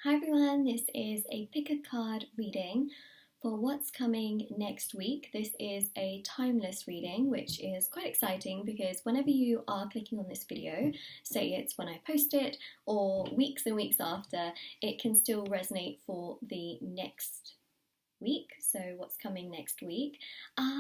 Hi everyone, this is a pick a card reading for what's coming next week. This is a timeless reading, which is quite exciting because whenever you are clicking on this video, say it's when I post it or weeks and weeks after, it can still resonate for the next week, so what's coming next week,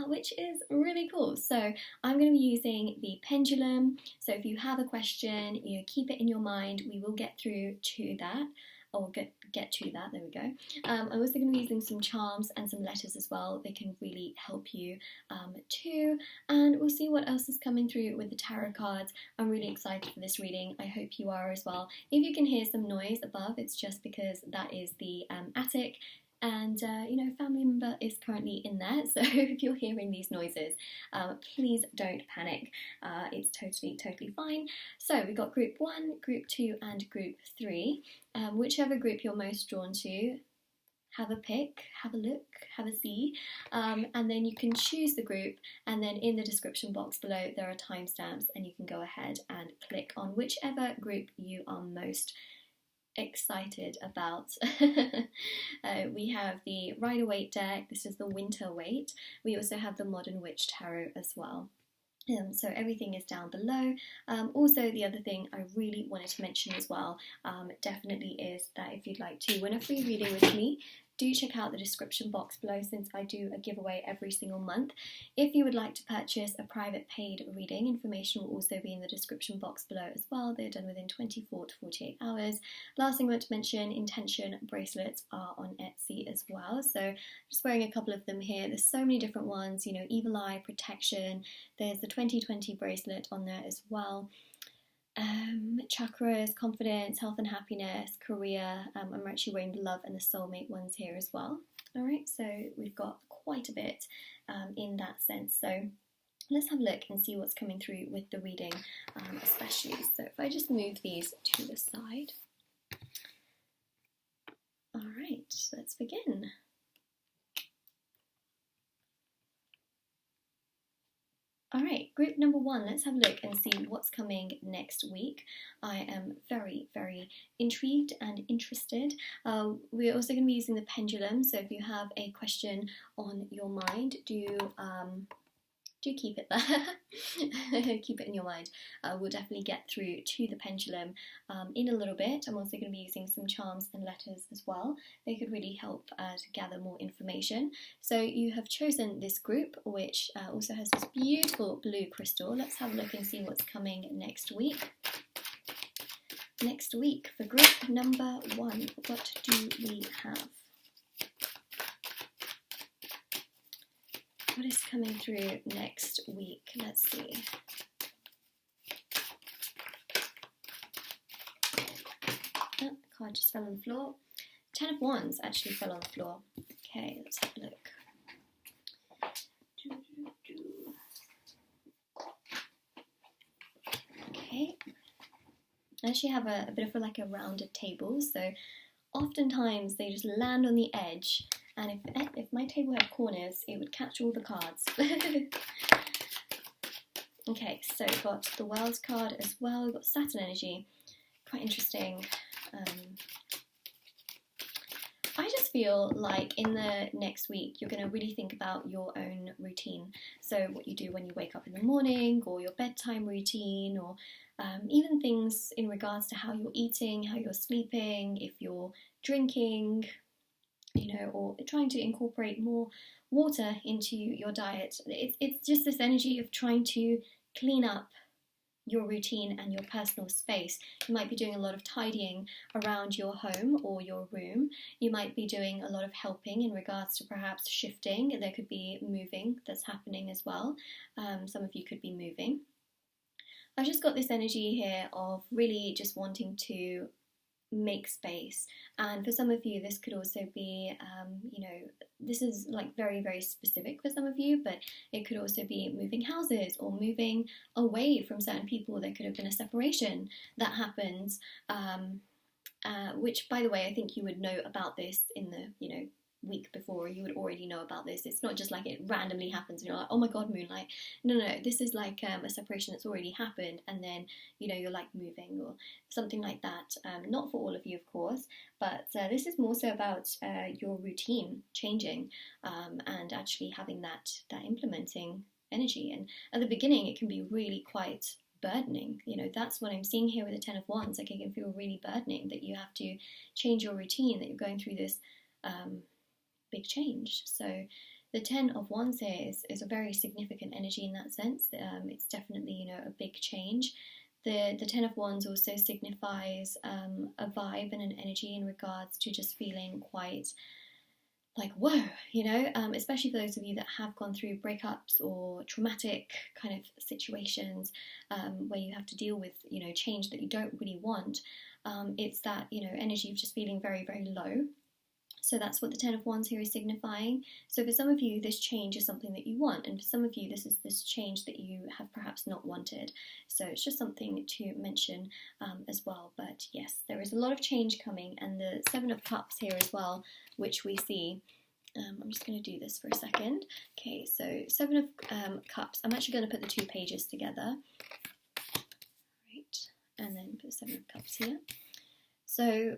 which is really cool. So I'm going to be using the pendulum, so if you have a question, keep it in your mind. We will get through to that, or get to that, there we go. I'm also going to be using some charms and some letters as well. They can really help you too, and we'll see what else is coming through with the tarot cards. I'm really excited for this reading. I hope you are as well. If you can hear some noise above, it's just because that is the attic, and family member is currently in there, so if you're hearing these noises, please don't panic. It's totally fine. So we've got group 1, group 2 and group 3. Whichever group you're most drawn to, have a pick, have a look, have a see, and then you can choose the group, and then in the description box below there are timestamps and you can go ahead and click on whichever group you are most excited about. We have the Rider-Waite deck. This is the Winter Waite. We also have the Modern Witch Tarot as well. So everything is down below. Also, the other thing I really wanted to mention as well, definitely is that if you'd like to win a free reading with me, do check out the description box below, since I do a giveaway every single month. If you would like to purchase a private paid reading, information will also be in the description box below as well. They're done within 24 to 48 hours. Last thing I want to mention, intention bracelets are on Etsy as well. So just wearing a couple of them here. There's so many different ones, evil eye, protection. There's the 2020 bracelet on there as well. Chakras, confidence, health and happiness, career. I'm actually wearing the love and the soulmate ones here as well. Alright, so we've got quite a bit in that sense. So let's have a look and see what's coming through with the reading, especially. So if I just move these to the side. Alright, let's begin. Alright, group number 1, let's have a look and see what's coming next week. I am very intrigued and interested. We're also going to be using the pendulum, so if you have a question on your mind, do keep it there. Keep it in your mind. We'll definitely get through to the pendulum in a little bit. I'm also going to be using some charms and letters as well. They could really help to gather more information. So you have chosen this group, which also has this beautiful blue crystal. Let's have a look and see what's coming next week. Next week for group number 1, what do we have? What is coming through next week? Let's see. Oh, card just fell on the floor. 10 of Wands actually fell on the floor. Okay, let's have a look. Okay. I actually have a bit of a rounded table, so oftentimes they just land on the edge. And if my table had corners, it would catch all the cards. Okay, so we've got the World card as well. We've got Saturn energy. Quite interesting. I just feel like in the next week, you're going to really think about your own routine. So what you do when you wake up in the morning, or your bedtime routine, or even things in regards to how you're eating, how you're sleeping, if you're drinking, or trying to incorporate more water into your diet. It's just this energy of trying to clean up your routine and your personal space. You might be doing a lot of tidying around your home or your room. You might be doing a lot of helping in regards to perhaps shifting. There could be moving that's happening as well. Some of you could be moving. I've just got this energy here of really just wanting to make space, and for some of you this could also be this is very specific for some of you, but it could also be moving houses or moving away from certain people. There could have been a separation that happens, which, by the way, I think you would know about this in the week before, you would already know about this. It's not just like it randomly happens and you're like, oh my god, moonlight. No, this is like a separation that's already happened, and then, you know, you're like moving or something like that. Not for all of you, of course, but this is more so about your routine changing, and actually having that implementing energy. And at the beginning, it can be really quite burdening. You know, that's what I'm seeing here with the Ten of Wands. Like, it can feel really burdening that you have to change your routine, that you're going through this big change. So the Ten of Wands here is a very significant energy in that sense. It's definitely, you know, a big change. The Ten of Wands also signifies a vibe and an energy in regards to just feeling quite like, whoa, you know, especially for those of you that have gone through breakups or traumatic kind of situations, where you have to deal with, you know, change that you don't really want. It's that, you know, energy of just feeling very, very low. So that's what the Ten of Wands here is signifying. So for some of you, this change is something that you want, and for some of you, this is this change that you have perhaps not wanted. So it's just something to mention as well. But yes, there is a lot of change coming, and the Seven of Cups here as well, which we see. I'm just going to do this for a second. Okay, so Seven of Cups. I'm actually going to put the 2 pages together. Right, and then put Seven of Cups here. So,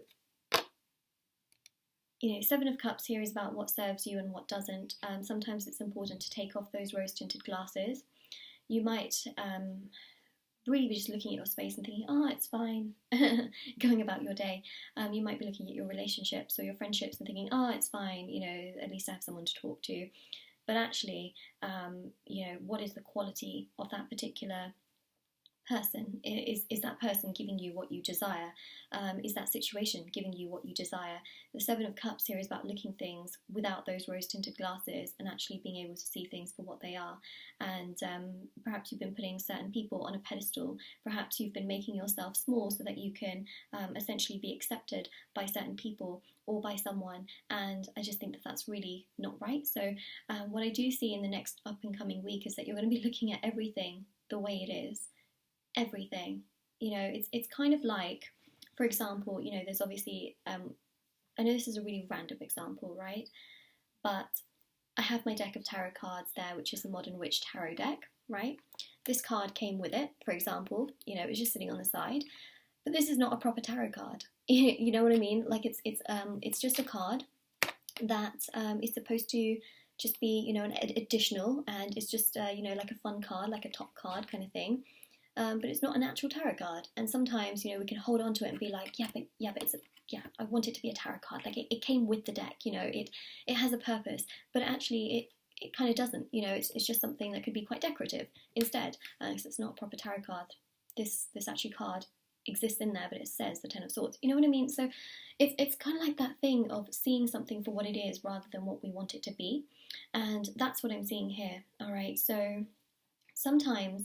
you know, Seven of Cups here is about what serves you and what doesn't. Sometimes it's important to take off those rose-tinted glasses. You might really be just looking at your space and thinking, oh, it's fine, going about your day. You might be looking at your relationships or your friendships and thinking, oh, it's fine, you know, at least I have someone to talk to. But actually, you know, what is the quality of that particular person? Is that person giving you what you desire? Is that situation giving you what you desire? The Seven of Cups here is about looking things without those rose-tinted glasses and actually being able to see things for what they are. And perhaps you've been putting certain people on a pedestal. Perhaps you've been making yourself small so that you can essentially be accepted by certain people or by someone. And I just think that that's really not right. So what I do see in the next up and coming week is that you're going to be looking at everything the way it is. Everything, you know, it's kind of like, for example, you know, there's obviously, I know this is a really random example, right? But I have my deck of tarot cards there, which is the Modern Witch Tarot deck, right? This card came with it, for example, you know, it was just sitting on the side, but this is not a proper tarot card. You know what I mean? Like, it's just a card that is supposed to just be, you know, an additional, and it's just, you know, like a fun card, like a top card kind of thing. But it's not an actual tarot card. And sometimes, you know, we can hold on to it and be like, yeah, but I want it to be a tarot card. Like, it came with the deck, you know, it has a purpose. But actually, it kind of doesn't, you know, it's just something that could be quite decorative instead, because it's not a proper tarot card. This actually card exists in there, but it says the Ten of Swords. You know what I mean? So it's kind of like that thing of seeing something for what it is rather than what we want it to be. And that's what I'm seeing here. All right, so sometimes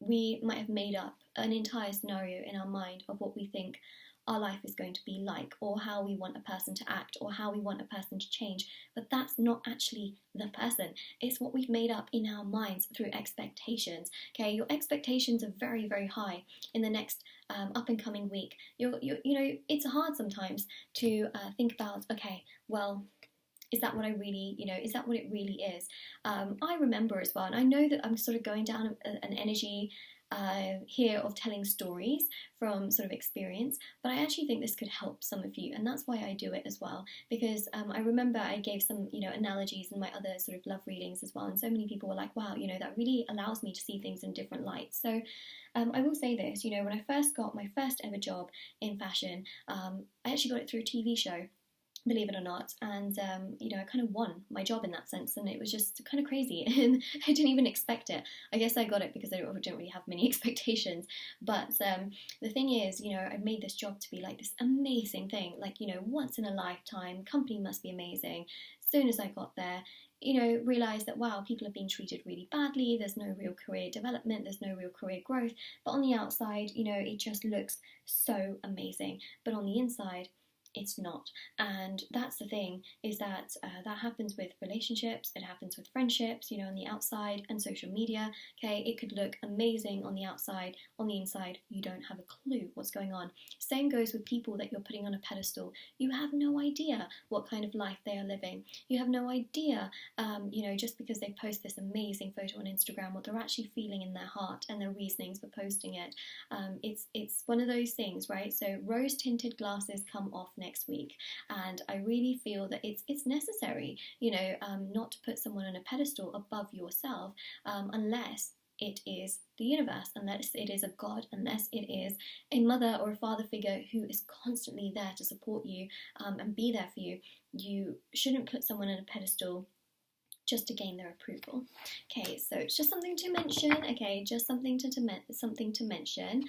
we might have made up an entire scenario in our mind of what we think our life is going to be like, or how we want a person to act, or how we want a person to change, but that's not actually the person. It's what we've made up in our minds through expectations. Okay, your expectations are very, very high in the next up and coming week. You know, it's hard sometimes to think about, okay, well, is that what I really, you know, is that what it really is? I remember as well, and I know that I'm sort of going down an energy here of telling stories from sort of experience, but I actually think this could help some of you, and that's why I do it as well, because I remember I gave some, you know, analogies in my other sort of love readings as well, and so many people were like, wow, you know, that really allows me to see things in different lights. So I will say this, you know, when I first got my first ever job in fashion, I actually got it through a TV show, believe it or not, and you know, I kind of won my job in that sense, and it was just kind of crazy, and I didn't even expect it. I guess I got it because I don't really have many expectations, but the thing is, you know, I made this job to be like this amazing thing, like, you know, once in a lifetime, company must be amazing. As soon as I got there, you know, realised that, wow, people are being treated really badly, there's no real career development, there's no real career growth, but on the outside, you know, it just looks so amazing, but on the inside, it's not. And that's the thing, is that that happens with relationships, it happens with friendships, you know, on the outside, and social media. Okay, it could look amazing on the outside, on the inside you don't have a clue what's going on. Same goes with people that you're putting on a pedestal. You have no idea what kind of life they are living. You have no idea, you know, just because they post this amazing photo on Instagram, what they're actually feeling in their heart and their reasonings for posting it. It's one of those things, right? So rose tinted glasses come off next week, and I really feel that it's necessary, you know, not to put someone on a pedestal above yourself, unless it is the universe, unless it is a God, unless it is a mother or a father figure who is constantly there to support you and be there for you. You shouldn't put someone on a pedestal just to gain their approval. Okay, so it's just something to mention. Okay, just something to mention.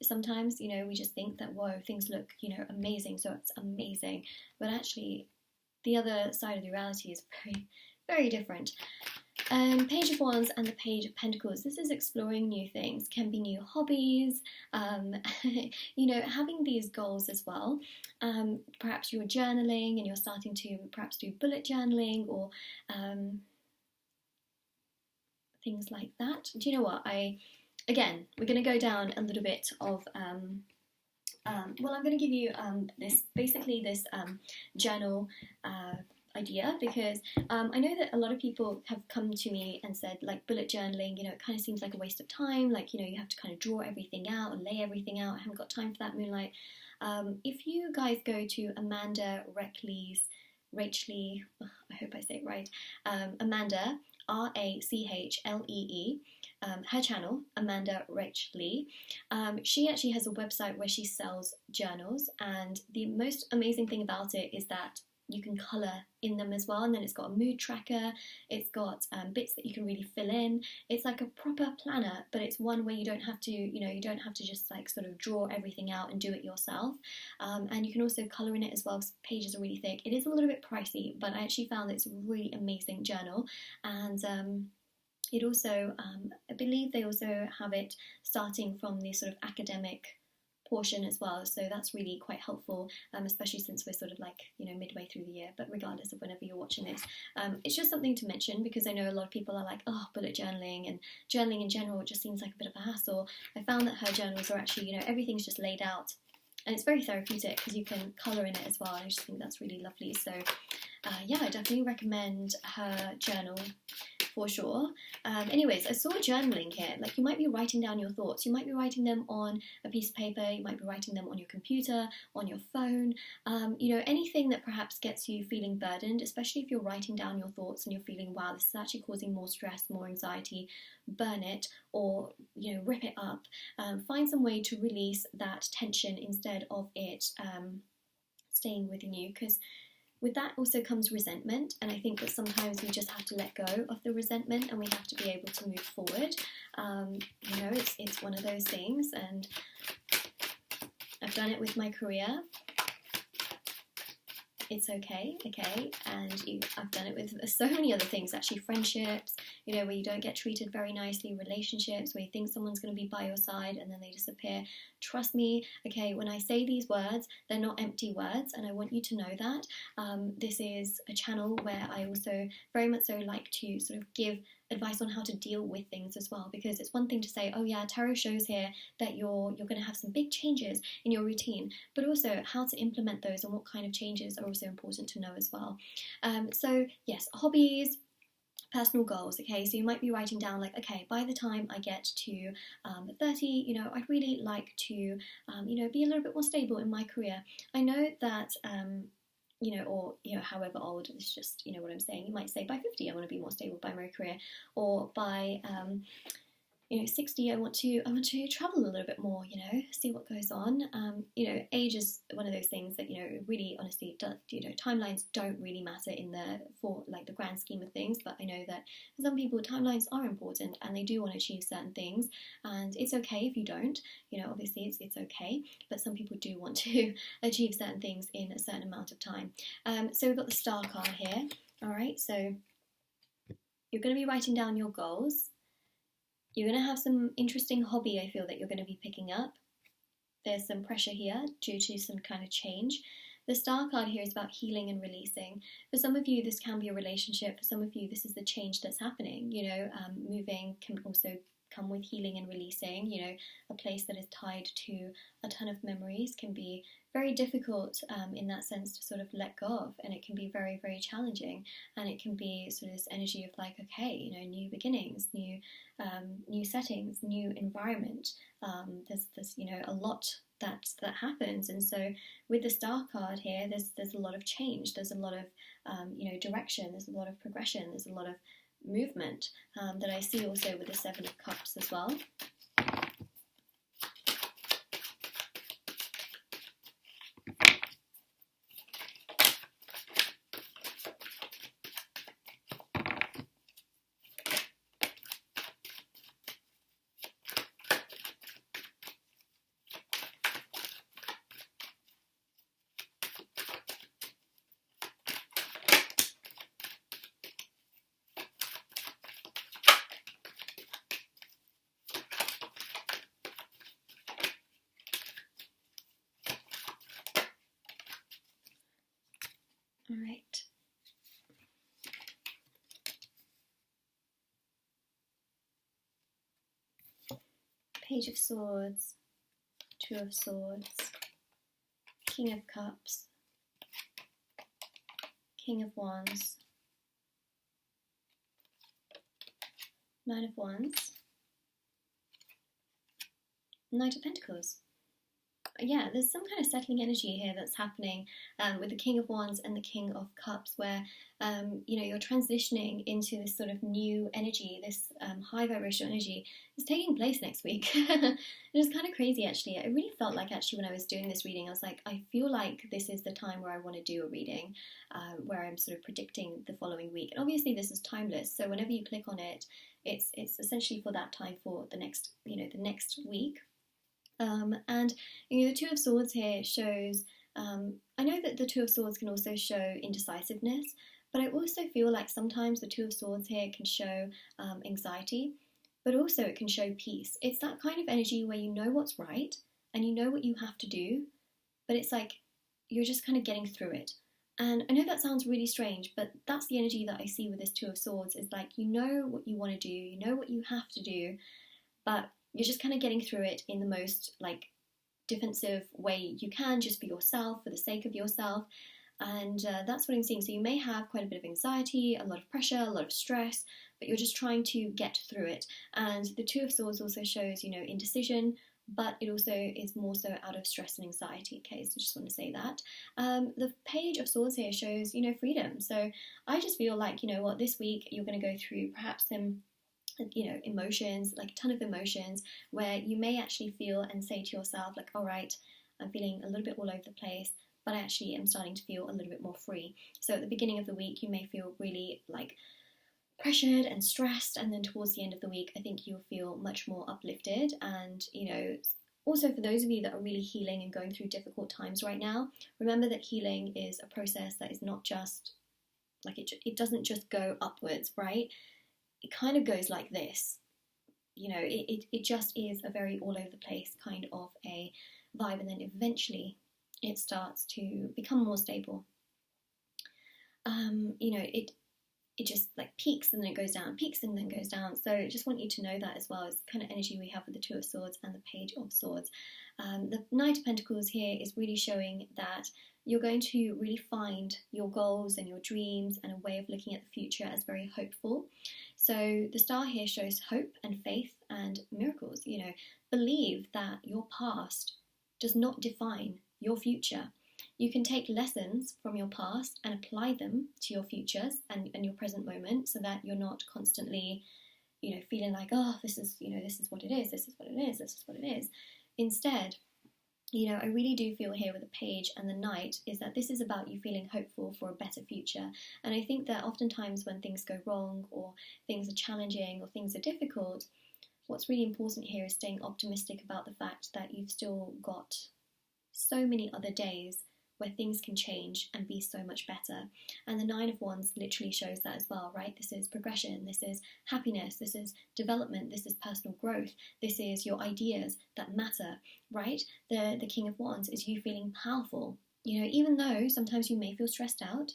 Sometimes, you know, we just think that, whoa, things look, you know, amazing, so it's amazing, but actually the other side of the reality is very, very different. Page of Wands and the Page of Pentacles. This is exploring new things, can be new hobbies, you know, having these goals as well. Perhaps you're journaling and you're starting to perhaps do bullet journaling or things like that. Do you know what? Again, we're going to go down a little bit of well, I'm going to give you this journal idea, because I know that a lot of people have come to me and said, like, bullet journaling, you know, it kind of seems like a waste of time, like, you know, you have to kind of draw everything out and lay everything out. I haven't got time for that, Moonlight. If you guys go to Amanda Rachlee, I hope I say it right, Amanda Rachlee, her channel, Amanda Rachlee, she actually has a website where she sells journals, and the most amazing thing about it is that you can colour in them as well, and then it's got a mood tracker, it's got bits that you can really fill in. It's like a proper planner, but it's one where you don't have to, you know, you don't have to just like sort of draw everything out and do it yourself. And you can also colour in it as well, because pages are really thick. It is a little bit pricey, but I actually found that it's a really amazing journal. And it also, I believe they also have it starting from the sort of academic portion as well, so that's really quite helpful, especially since we're sort of like, you know, midway through the year. But regardless of whenever you're watching this, it's just something to mention, because I know a lot of people are like, oh, bullet journaling and journaling in general, it just seems like a bit of a hassle. I found that her journals are actually, you know, everything's just laid out, and it's very therapeutic because you can colour in it as well, and I just think that's really lovely. So yeah, I definitely recommend her journal for sure. Anyways, I saw journaling here. Like, you might be writing down your thoughts. You might be writing them on a piece of paper. You might be writing them on your computer, on your phone. You know, anything that perhaps gets you feeling burdened, especially if you're writing down your thoughts and you're feeling, wow, this is actually causing more stress, more anxiety. Burn it, or, you know, rip it up. Find some way to release that tension instead of it staying within you, because with that also comes resentment, and I think that sometimes we just have to let go of the resentment and we have to be able to move forward. You know, it's one of those things, and I've done it with my career. It's okay, and I've done it with so many other things, actually. Friendships, you know, where you don't get treated very nicely, relationships where you think someone's going to be by your side and then they disappear. Trust me, okay, when I say these words, they're not empty words, and I want you to know that. This is a channel where I also very much so like to sort of give advice on how to deal with things as well, because it's one thing to say, oh yeah, tarot shows here that you're going to have some big changes in your routine, but also how to implement those and what kind of changes are also important to know as well. So yes, hobbies, personal goals. Okay, so you might be writing down, like, okay, by the time I get to 30, you know, I'd really like to you know, be a little bit more stable in my career. I know that you know, or, you know, however old, it's just, you know what I'm saying. You might say by 50 I want to be more stable by my career, or by you know, 60 I want to travel a little bit more, you know, see what goes on. You know, age is one of those things that, you know, really honestly does, you know, timelines don't really matter in the grand scheme of things, but I know that for some people timelines are important and they do want to achieve certain things, and it's okay if you don't, you know, obviously it's okay, but some people do want to achieve certain things in a certain amount of time. So we've got the Star card here. All right, so you're going to be writing down your goals. You're going to have some interesting hobby, I feel, that you're going to be picking up. there's some pressure here due to some kind of change. The Star card here is about healing and releasing. For some of you, this can be a relationship. For some of you, this is the change that's happening. Moving can also come with healing and releasing. A place that is tied to a ton of memories can be very difficult in that sense to sort of let go of, and it can be very, very challenging. And it can be sort of this energy of like, okay, new beginnings, new settings, new environment. There's a lot that happens, and so with the Star card here, there's a lot of change. There's a lot of direction. There's a lot of progression. There's a lot of movement that I see also with the Seven of Cups as well. All right. Page of Swords, Two of Swords, King of Cups, King of Wands, Nine of Wands, Knight of Pentacles. Yeah, there's some kind of settling energy here that's happening with the King of Wands and the King of Cups, where you're transitioning into this sort of new energy, this high vibrational energy is taking place next week. It was kind of crazy, actually. I really felt like, actually, when I was doing this reading, I was like, I feel like this is the time where I want to do a reading, where I'm sort of predicting the following week. And obviously, this is timeless, so whenever you click on it, it's essentially for that time, for the next week. And the Two of Swords here shows, I know that the Two of Swords can also show indecisiveness, but I also feel like sometimes the Two of Swords here can show anxiety, but also it can show peace. It's that kind of energy where you know what's right and you know what you have to do, but it's like you're just kind of getting through it. And I know that sounds really strange, but that's the energy that I see with this Two of Swords, is like you know what you want to do, you know what you have to do, but you're just kind of getting through it in the most like defensive way you can, just for yourself, for the sake of yourself. And that's what I'm seeing. So you may have quite a bit of anxiety, a lot of pressure, a lot of stress, but you're just trying to get through it. And the Two of Swords also shows, indecision, but it also is more so out of stress and anxiety. Okay, so I just want to say that. The Page of Swords here shows, freedom. So I just feel like, this week you're going to go through perhaps some emotions, like a ton of emotions, where you may actually feel and say to yourself, like, all right, I'm feeling a little bit all over the place, but I actually am starting to feel a little bit more free. So at the beginning of the week, you may feel really like pressured and stressed, and then towards the end of the week, I think you'll feel much more uplifted. And also for those of you that are really healing and going through difficult times right now, remember that healing is a process that is not just like it doesn't just go upwards, right? It kind of goes like this. It just is a very all over the place kind of a vibe, and then eventually it starts to become more stable. It just like peaks and then it goes down, peaks and then goes down. So I just want you to know that as well, as the kind of energy we have with the Two of Swords and the Page of Swords. The Knight of Pentacles here is really showing that you're going to really find your goals and your dreams and a way of looking at the future as very hopeful. So the Star here shows hope and faith and miracles. Believe that your past does not define your future. You can take lessons from your past and apply them to your futures and your present moment, so that you're not constantly, feeling like, oh, this is what it is, this is what it is, this is what it is. Instead, I really do feel here with the Page and the Knight is that this is about you feeling hopeful for a better future. And I think that oftentimes when things go wrong, or things are challenging, or things are difficult, what's really important here is staying optimistic about the fact that you've still got so many other days where things can change and be so much better. And the Nine of Wands literally shows that as well, right? This is progression, this is happiness, this is development, this is personal growth, this is your ideas that matter, right? The King of Wands is you feeling powerful. You know, even though sometimes you may feel stressed out,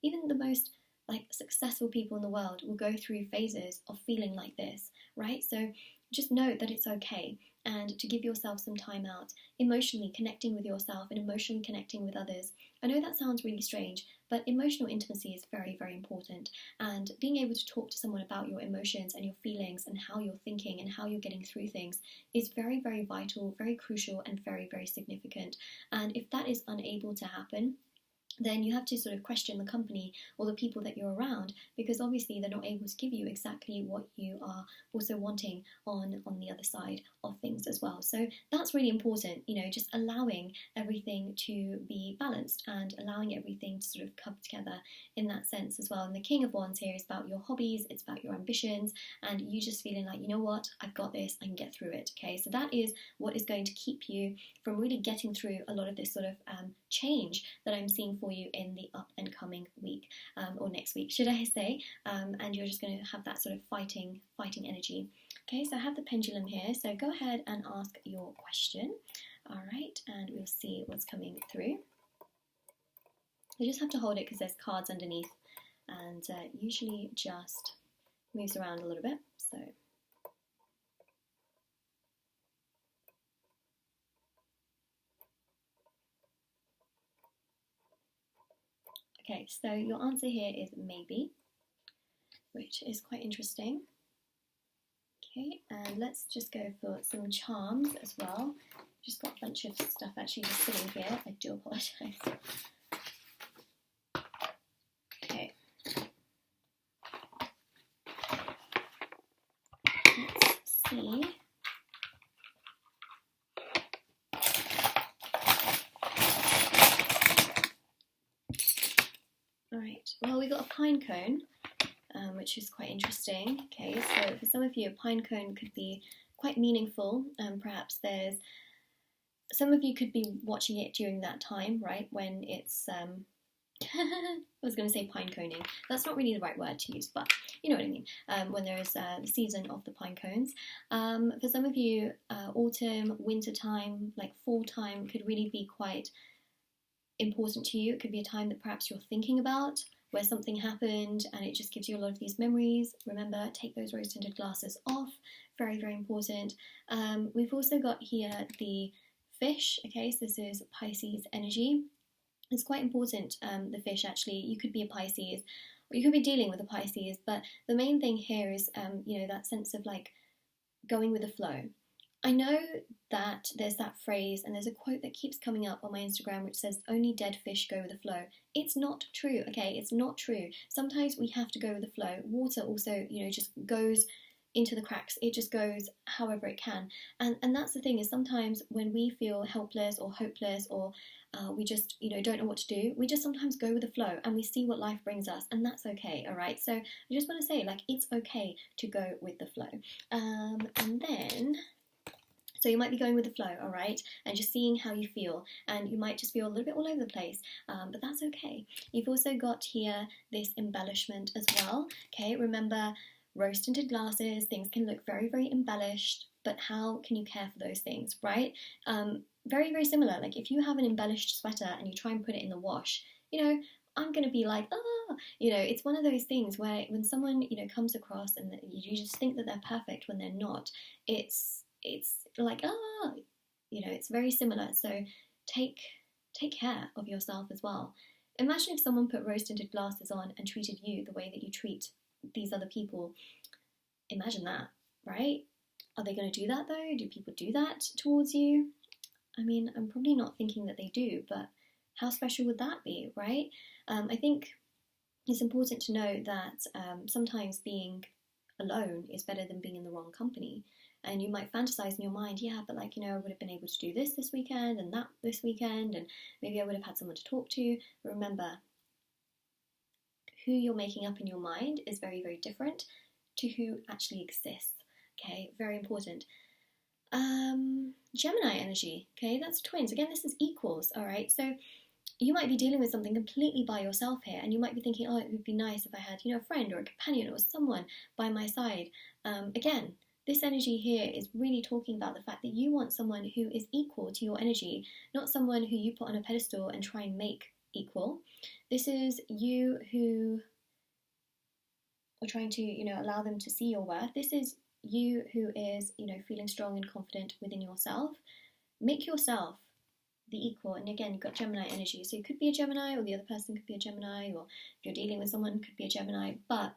even the most like successful people in the world will go through phases of feeling like this, right? So just know that it's okay, and to give yourself some time out, emotionally connecting with yourself and emotionally connecting with others. I know that sounds really strange, but emotional intimacy is very, very important. And being able to talk to someone about your emotions and your feelings and how you're thinking and how you're getting through things is very, very vital, very crucial, and very, very significant. And if that is unable to happen, then you have to sort of question the company or the people that you're around, because obviously they're not able to give you exactly what you are also wanting on the other side of things as well. So that's really important, you know, just allowing everything to be balanced and allowing everything to sort of come together in that sense as well. And the King of Wands here is about your hobbies, it's about your ambitions, and you just feeling like, you know what, I've got this, I can get through it. Okay, so that is what is going to keep you from really getting through a lot of this sort of change that I'm seeing for you in the up and coming week, or next week, should I say, and you're just going to have that sort of fighting energy. Okay, so I have the pendulum here, so go ahead and ask your question. All right, and we'll see what's coming through. You just have to hold it because there's cards underneath, and usually just moves around a little bit, so. Okay, so your answer here is maybe, which is quite interesting. Okay, and let's just go for some charms as well. Just got a bunch of stuff actually just sitting here. I do apologise. Okay. Let's see. Alright, well, we got a pine cone, which is quite interesting. Okay, so for some of you, a pine cone could be quite meaningful. Perhaps there's some of you could be watching it during that time, right, when it's I was going to say pine coning. That's not really the right word to use, but you know what I mean. When there is the season of the pine cones. For some of you, autumn, winter time, like fall time could really be quite important to you. It could be a time that perhaps you're thinking about, where something happened and it just gives you a lot of these memories. Remember, take those rose-tinted glasses off. Very, very important. We've also got here the fish. Okay, so this is Pisces energy. It's quite important, the fish actually. You could be a Pisces, or you could be dealing with a Pisces, but the main thing here is, you know, that sense of like going with the flow. I know that there's that phrase, and there's a quote that keeps coming up on my Instagram which says, only dead fish go with the flow. It's not true, okay? It's not true. Sometimes we have to go with the flow. Water also, you know, just goes into the cracks. It just goes however it can. And that's the thing, is sometimes when we feel helpless or hopeless, or we just, you know, don't know what to do, we just sometimes go with the flow and we see what life brings us, and that's okay, all right? So I just want to say, like, it's okay to go with the flow. And then, so you might be going with the flow, all right, and just seeing how you feel, and you might just feel a little bit all over the place, but that's okay. You've also got here this embellishment as well, okay? Remember, rose-tinted glasses, things can look very, very embellished, but how can you care for those things, right? Very, very similar. Like if you have an embellished sweater and you try and put it in the wash, you know, I'm going to be like, ah, you know, it's one of those things where when someone, you know, comes across and you just think that they're perfect when they're not, it's like, ah, you know, it's very similar. So take care of yourself as well. Imagine if someone put rose-tinted glasses on and treated you the way that you treat these other people. Imagine that, right? Are they going to do that though? Do people do that towards you? I mean, I'm probably not thinking that they do, but how special would that be, right? I think it's important to know that sometimes being alone is better than being in the wrong company. And you might fantasize in your mind, yeah, but like, you know, I would have been able to do this weekend and that this weekend, and maybe I would have had someone to talk to. But remember, who you're making up in your mind is very, very different to who actually exists. Okay, very important. Gemini energy, okay, that's twins. Again, this is equals, all right? So you might be dealing with something completely by yourself here, and you might be thinking, oh, it would be nice if I had, a friend or a companion or someone by my side. Again, this energy here is really talking about the fact that you want someone who is equal to your energy, not someone who you put on a pedestal and try and make equal. This is you who are trying to, allow them to see your worth. This is you who is, feeling strong and confident within yourself. Make yourself the equal. And again, you've got Gemini energy, so you could be a Gemini, or the other person could be a Gemini, or if you're dealing with someone, could be a Gemini. But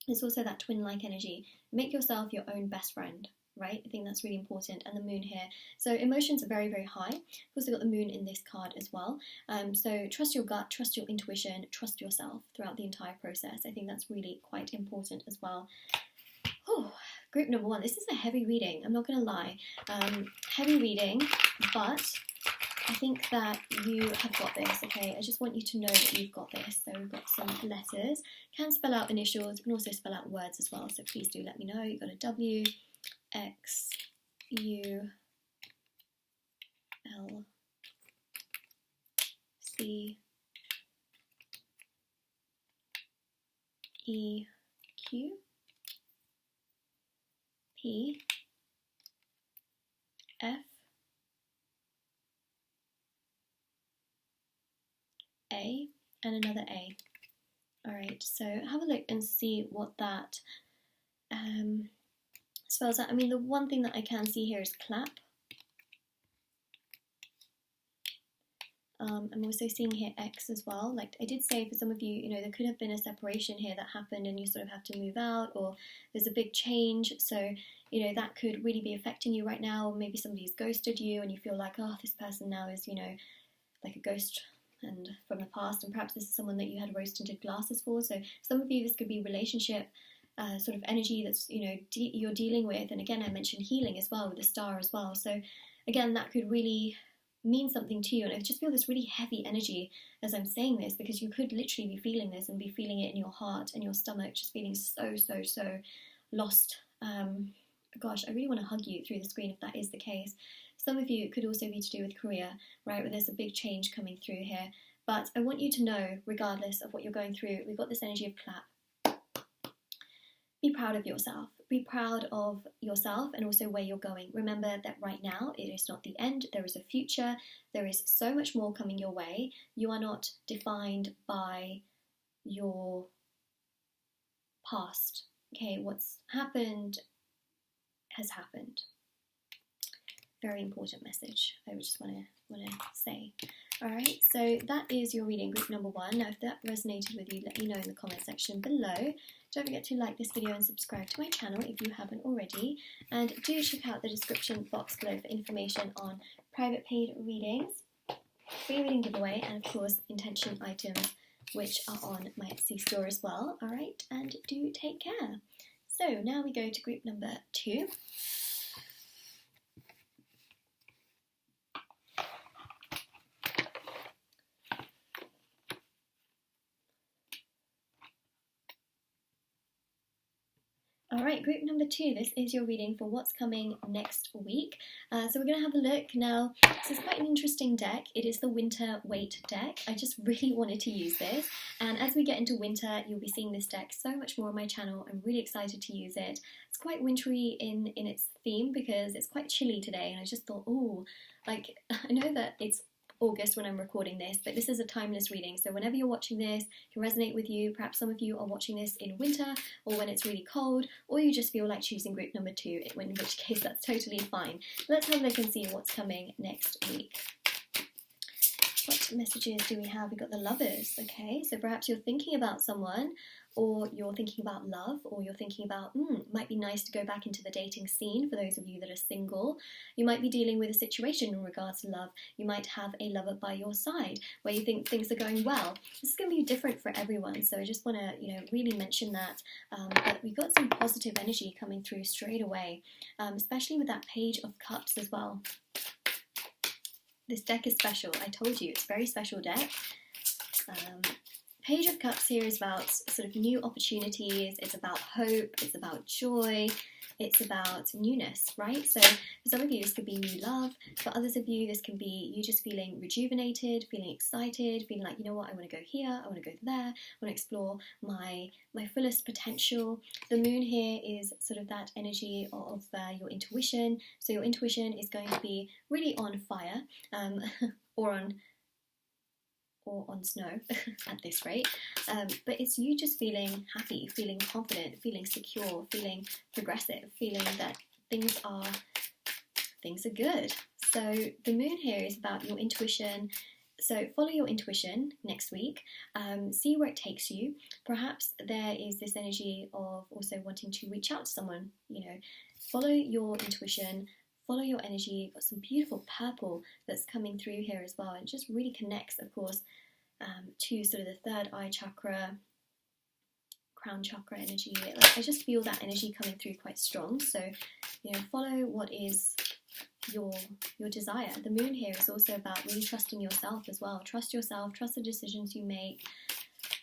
it's also that twin-like energy. Make yourself your own best friend, right? I think that's really important. And the moon here, so emotions are very, very high. Of course, we've got the moon in this card as well. So trust your gut, trust your intuition, trust yourself throughout the entire process. I think that's really quite important as well. Oh, group number 1. This is a heavy reading, I'm not going to lie. Heavy reading, but I think that you have got this, okay? I just want you to know that you've got this. So we've got some letters. Can spell out initials. You can also spell out words as well. So please do let me know. You've got a W, X, U, L, C, E, Q, P, F, A, and another A. Alright, so have a look and see what that spells out. I mean, the one thing that I can see here is clap. I'm also seeing here X as well. Like I did say, for some of you, there could have been a separation here that happened and you sort of have to move out, or there's a big change. So, that could really be affecting you right now. Or maybe somebody's ghosted you and you feel like, oh, this person now is, like a ghost and from the past, and perhaps this is someone that you had rose-tinted glasses for. So some of you, this could be relationship sort of energy that's you're dealing with. And again, I mentioned healing as well with the star as well. So again, that could really mean something to you. And I just feel this really heavy energy as I'm saying this, because you could literally be feeling this and be feeling it in your heart and your stomach, just feeling so lost. Gosh, I really want to hug you through the screen if that is the case. Some of you, it could also be to do with career, right, where there's a big change coming through here. But I want you to know, regardless of what you're going through, we've got this energy of clap. Be proud of yourself. Be proud of yourself and also where you're going. Remember that right now, it is not the end. There is a future. There is so much more coming your way. You are not defined by your past. Okay, what's happened has happened. Very important message I just want to say. Alright, so that is your reading, group number 1. Now if that resonated with you, let me know in the comment section below. Don't forget to like this video and subscribe to my channel if you haven't already. And do check out the description box below for information on private paid readings, free reading giveaway, and of course intention items which are on my Etsy store as well. Alright, and do take care. So now we go to group number 2. Alright, group number 2, this is your reading for what's coming next week. So we're going to have a look now. This is quite an interesting deck. It is the Winter Waite deck. I just really wanted to use this. And as we get into winter, you'll be seeing this deck so much more on my channel. I'm really excited to use it. It's quite wintry in its theme because it's quite chilly today. And I just thought, oh, like, I know that it's August when I'm recording this, but this is a timeless reading, so whenever you're watching this, it can resonate with you. Perhaps some of you are watching this in winter or when it's really cold, or you just feel like choosing group number 2, in which case that's totally fine. Let's have a look and see what's coming next week. What messages do we have? We've got the Lovers, okay, so perhaps you're thinking about someone, or you're thinking about love, or you're thinking about, might be nice to go back into the dating scene for those of you that are single. You might be dealing with a situation in regards to love. You might have a lover by your side where you think things are going well. This is going to be different for everyone, so I just want to, really mention that. But we've got some positive energy coming through straight away, especially with that Page of Cups as well. This deck is special. I told you, it's a very special deck. Page of Cups here is about sort of new opportunities, it's about hope, it's about joy, it's about newness, right? So for some of you, this could be new love. For others of you, this can be you just feeling rejuvenated, feeling excited, feeling like, you know what, I want to go here, I want to go there, I want to explore my fullest potential. The moon here is sort of that energy of your intuition. So your intuition is going to be really on fire, or on snow at this rate, but it's you just feeling happy, feeling confident, feeling secure, feeling progressive, feeling that things are good. So the moon here is about your intuition. So follow your intuition next week, see where it takes you. Perhaps there is this energy of also wanting to reach out to someone, you know, follow your intuition, follow your energy. You've got some beautiful purple that's coming through here as well, and it just really connects, of course, to sort of the third eye chakra, crown chakra energy. I just feel that energy coming through quite strong. So, you know, follow what is your desire. The moon here is also about really trusting yourself as well. Trust yourself, trust the decisions you make.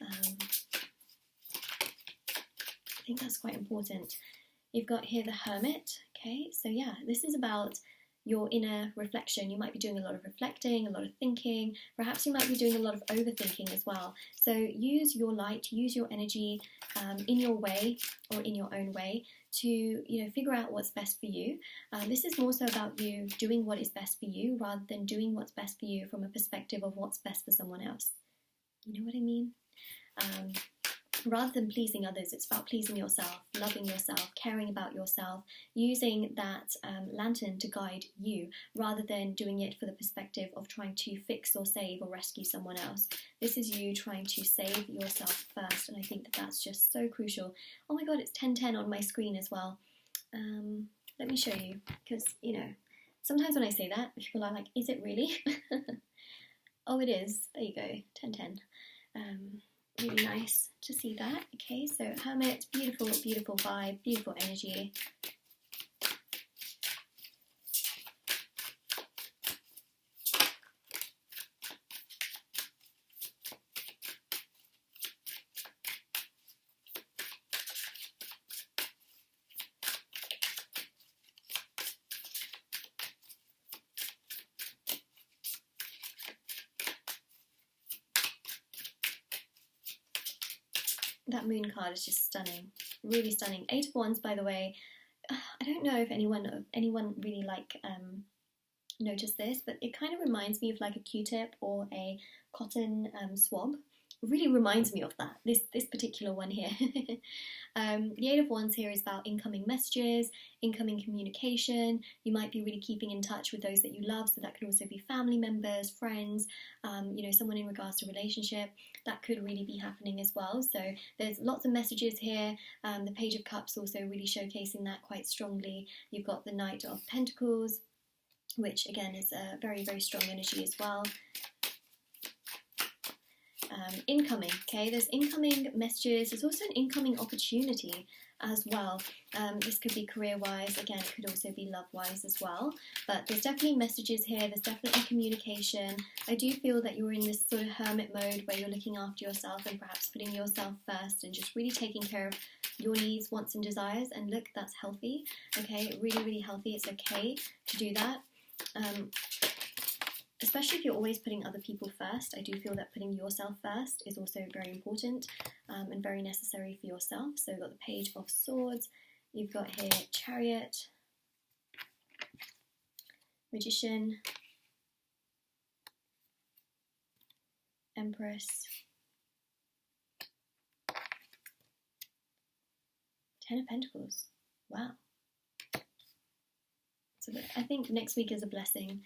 I think that's quite important. You've got here the Hermit. Okay, so yeah, this is about your inner reflection. You might be doing a lot of reflecting, a lot of thinking. Perhaps you might be doing a lot of overthinking as well. So use your light, use your energy in your way or in your own way to, you know, figure out what's best for you. This is more so about you doing what is best for you rather than doing what's best for you from a perspective of what's best for someone else. You know what I mean? Rather than pleasing others, it's about pleasing yourself, loving yourself, caring about yourself, using that lantern to guide you rather than doing it for the perspective of trying to fix or save or rescue someone else. This is you trying to save yourself first, and I think that that's just so crucial. Oh my god, it's 10:10 on my screen as well. Let me show you, because, you know, sometimes when I say that, people are like, is it really? Oh, it is. There you go, 10:10. Really nice to see that. Okay, so Hermit, beautiful, beautiful vibe, beautiful energy. That moon card is just stunning, really stunning. 8 of Wands, by the way. I don't know if anyone really noticed this, but it kind of reminds me of like a Q-tip or a cotton swab. It really reminds me of that. This particular one here. The 8 of Wands here is about incoming messages, incoming communication. You might be really keeping in touch with those that you love, so that could also be family members, friends, you know, someone in regards to relationship. That could really be happening as well. So there's lots of messages here. The Page of Cups also really showcasing that quite strongly. You've got the Knight of Pentacles, which again is a very, very strong energy as well. Incoming, okay, there's incoming messages, there's also an incoming opportunity as well. This could be career-wise, again, it could also be love-wise as well, but there's definitely messages here, there's definitely communication. I do feel that you're in this sort of hermit mode where you're looking after yourself and perhaps putting yourself first and just really taking care of your needs, wants and desires, and look, that's healthy, okay, really, really healthy. It's okay to do that. Especially if you're always putting other people first, I do feel that putting yourself first is also very important and very necessary for yourself. So you've got the Page of Swords, you've got here Chariot, Magician, Empress, 10 of Pentacles. Wow. So I think next week is a blessing.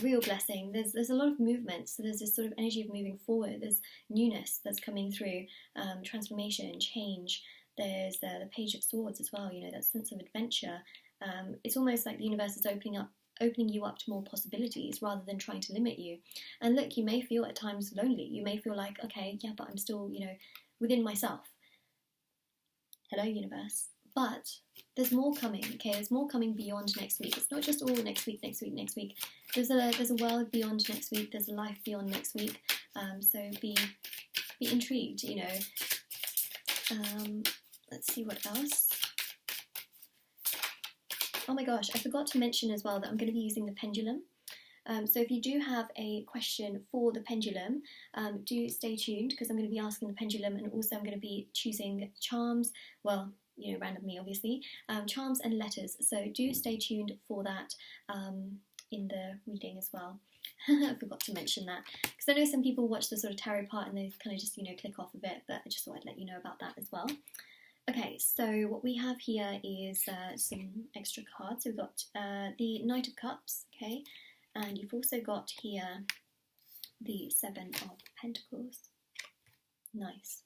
Real blessing. There's a lot of movement, so there's this sort of energy of moving forward. There's newness that's coming through, transformation, change. There's the Page of Swords as well, you know, that sense of adventure. It's almost like the universe is opening you up to more possibilities rather than trying to limit you. And look, you may feel at times lonely. You may feel like, okay, yeah, but I'm still, you know, within myself. Hello, universe. But there's more coming, okay? There's more coming beyond next week. It's not just all next week. There's a world beyond next week. There's a life beyond next week. So be intrigued, you know. Let's see what else. Oh my gosh, I forgot to mention as well that I'm going to be using the pendulum. So if you do have a question for the pendulum, do stay tuned, because I'm going to be asking the pendulum, and also I'm going to be choosing charms, well, you know, randomly obviously, charms and letters. So do stay tuned for that in the reading as well. I forgot to mention that, because I know some people watch the sort of tarot part and they kind of just, you know, click off a bit, but I just thought I'd let you know about that as well. Okay, so what we have here is some extra cards. So we've got the Knight of Cups, okay, and you've also got here the Seven of Pentacles. Nice.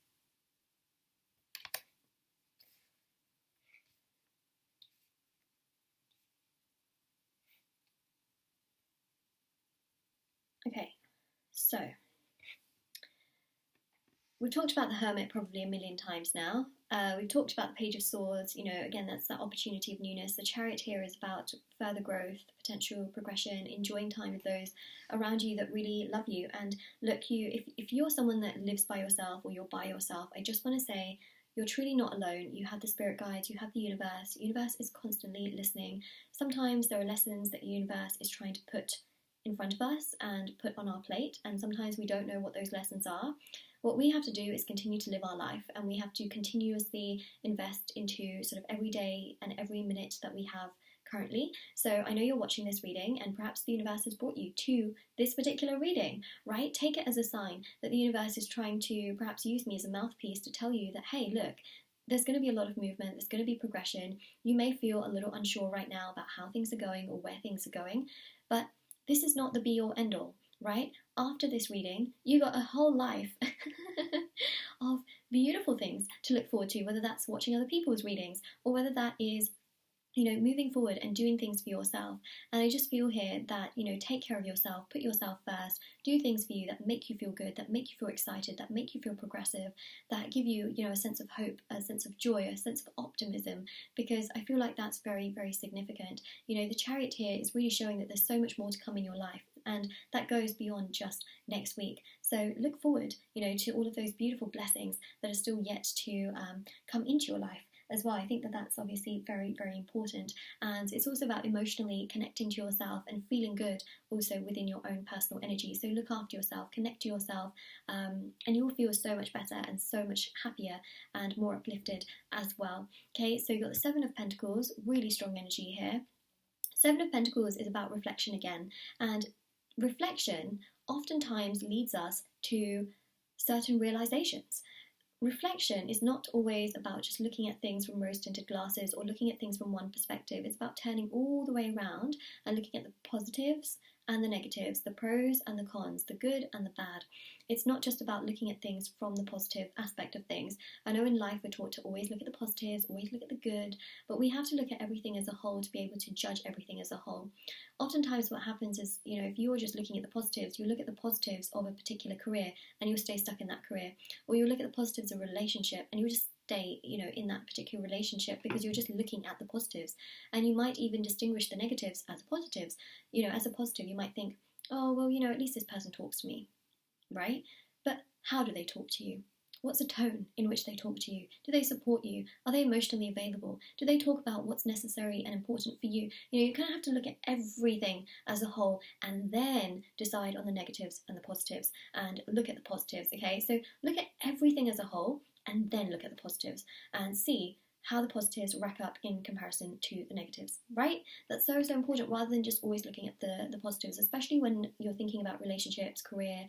Okay, so we've talked about the Hermit probably a million times now. We've talked about the Page of Swords. You know, again, that's that opportunity of newness. The Chariot here is about further growth, potential progression, enjoying time with those around you that really love you. And look, if you're someone that lives by yourself or you're by yourself, I just want to say you're truly not alone. You have the spirit guides, you have the universe. The universe is constantly listening. Sometimes there are lessons that the universe is trying to put in front of us and put on our plate, and sometimes we don't know what those lessons are. What we have to do is continue to live our life, and we have to continuously invest into sort of every day and every minute that we have currently. So I know you're watching this reading, and perhaps the universe has brought you to this particular reading, right? Take it as a sign that the universe is trying to perhaps use me as a mouthpiece to tell you that, hey, look, there's going to be a lot of movement, there's going to be progression. You may feel a little unsure right now about how things are going or where things are going, but this is not the be-all end-all, right? After this reading, you got a whole life of beautiful things to look forward to, whether that's watching other people's readings or whether that is, you know, moving forward and doing things for yourself. And I just feel here that, you know, take care of yourself, put yourself first, do things for you that make you feel good, that make you feel excited, that make you feel progressive, that give you, you know, a sense of hope, a sense of joy, a sense of optimism, because I feel like that's very, very significant. You know, the Chariot here is really showing that there's so much more to come in your life, and that goes beyond just next week. So look forward, you know, to all of those beautiful blessings that are still yet to come into your life as well. I think that that's obviously very, very important, and it's also about emotionally connecting to yourself and feeling good also within your own personal energy. So look after yourself, connect to yourself, and you'll feel so much better and so much happier and more uplifted as well. Okay, so you've got the Seven of Pentacles, really strong energy here. Seven of Pentacles is about reflection again, and reflection oftentimes leads us to certain realizations. Reflection is not always about just looking at things from rose-tinted glasses or looking at things from one perspective. It's about turning all the way around and looking at the positives and the negatives, the pros and the cons, the good and the bad. It's not just about looking at things from the positive aspect of things. I know in life we're taught to always look at the positives, always look at the good, but we have to look at everything as a whole to be able to judge everything as a whole. Oftentimes what happens is, you know, if you're just looking at the positives, you look at the positives of a particular career and you'll stay stuck in that career. Or you'll look at the positives of a relationship and you'll just stay, you know, in that particular relationship because you're just looking at the positives. And you might even distinguish the negatives as positives. You know, as a positive, you might think, oh, well, you know, at least this person talks to me, right? But how do they talk to you? What's the tone in which they talk to you? Do they support you? Are they emotionally available? Do they talk about what's necessary and important for you? You know, you kind of have to look at everything as a whole and then decide on the negatives and the positives and look at the positives, okay? So look at everything as a whole and then look at the positives and see how the positives rack up in comparison to the negatives, right? That's so, so important, rather than just always looking at the positives, especially when you're thinking about relationships, career,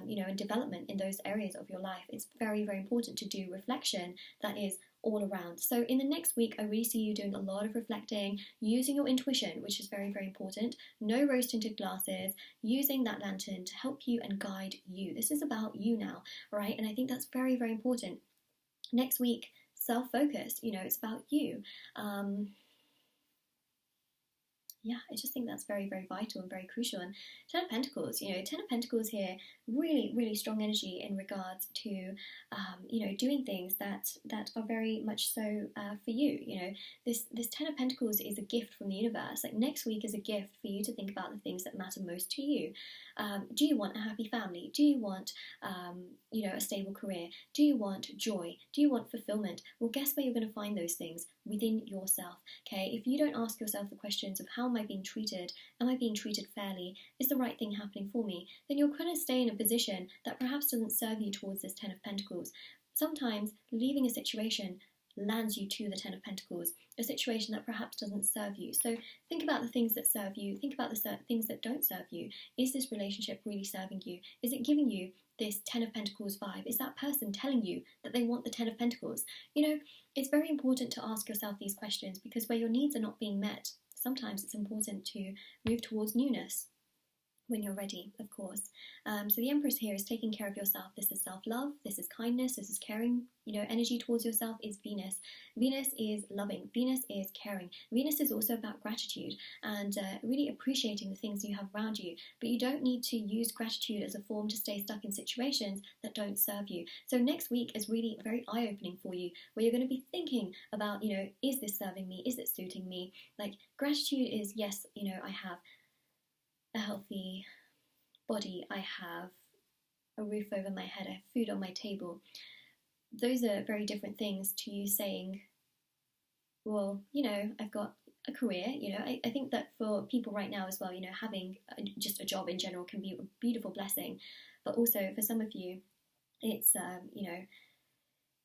you know, and development in those areas of your life. It's very, very important to do reflection that is all around. So in the next week, I really see you doing a lot of reflecting, using your intuition, which is very, very important. No rose-tinted glasses, using that lantern to help you and guide you. This is about you now, right? And I think that's very, very important. Next week, self-focused, you know, it's about you. yeah, I just think that's very, very vital and very crucial. And Ten of Pentacles, Ten of Pentacles here, really, really strong energy in regards to, doing things that are very much so for you. This Ten of Pentacles is a gift from the universe. Like next week is a gift for you to think about the things that matter most to you. Do you want a happy family? Do you want, a stable career? Do you want joy? Do you want fulfillment? Well, guess where you're going to find those things? Within yourself. Okay, if you don't ask yourself the questions of how am I being treated, am I being treated fairly, is the right thing happening for me, then you're going to stay in a position that perhaps doesn't serve you towards this Ten of Pentacles. Sometimes leaving a situation lands you to the Ten of Pentacles, a situation that perhaps doesn't serve you. So think about the things that serve you, think about the things that don't serve you. Is this relationship really serving you? Is it giving you this Ten of Pentacles vibe? Is that person telling you that they want the Ten of Pentacles? It's very important to ask yourself these questions, because where your needs are not being met, sometimes it's important to move towards newness when you're ready, of course. So the Empress here is taking care of yourself. This is self-love, this is kindness, this is caring. Energy towards yourself is Venus. Venus is loving, Venus is caring. Venus is also about gratitude and really appreciating the things you have around you. But you don't need to use gratitude as a form to stay stuck in situations that don't serve you. So next week is really very eye-opening for you, where you're going to be thinking about, is this serving me? Is it suiting me? Like gratitude is, yes, I have a healthy body, I have a roof over my head, I have food on my table. Those are very different things to you saying, well, I've got a career. I think that for people right now as well, having just a job in general can be a beautiful blessing. But also for some of you, it's,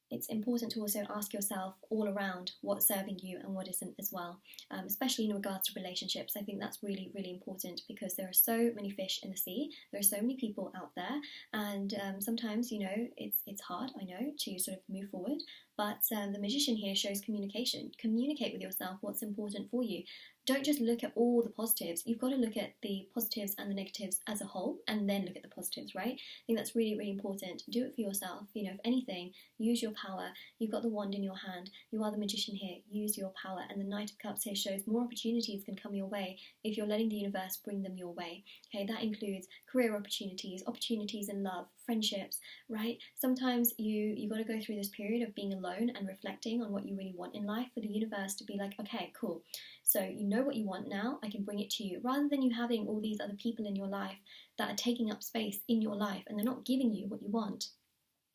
it's important to also ask yourself all around what's serving you and what isn't as well, especially in regards to relationships. I think that's really, really important, because there are so many fish in the sea. There are so many people out there, and sometimes, it's hard, I know, to sort of move forward. But the Magician here shows communication. Communicate with yourself what's important for you. Don't just look at all the positives. You've got to look at the positives and the negatives as a whole, and then look at the positives, right? I think that's really, really important. Do it for yourself. If anything, use your power. You've got the wand in your hand. You are the Magician here. Use your power. And the Knight of Cups here shows more opportunities can come your way if you're letting the universe bring them your way. Okay, that includes career opportunities, opportunities in love, friendships, right? Sometimes you got to go through this period of being alone and reflecting on what you really want in life, for the universe to be like, okay, cool. So you know what you want now, I can bring it to you. Rather than you having all these other people in your life that are taking up space in your life and they're not giving you what you want,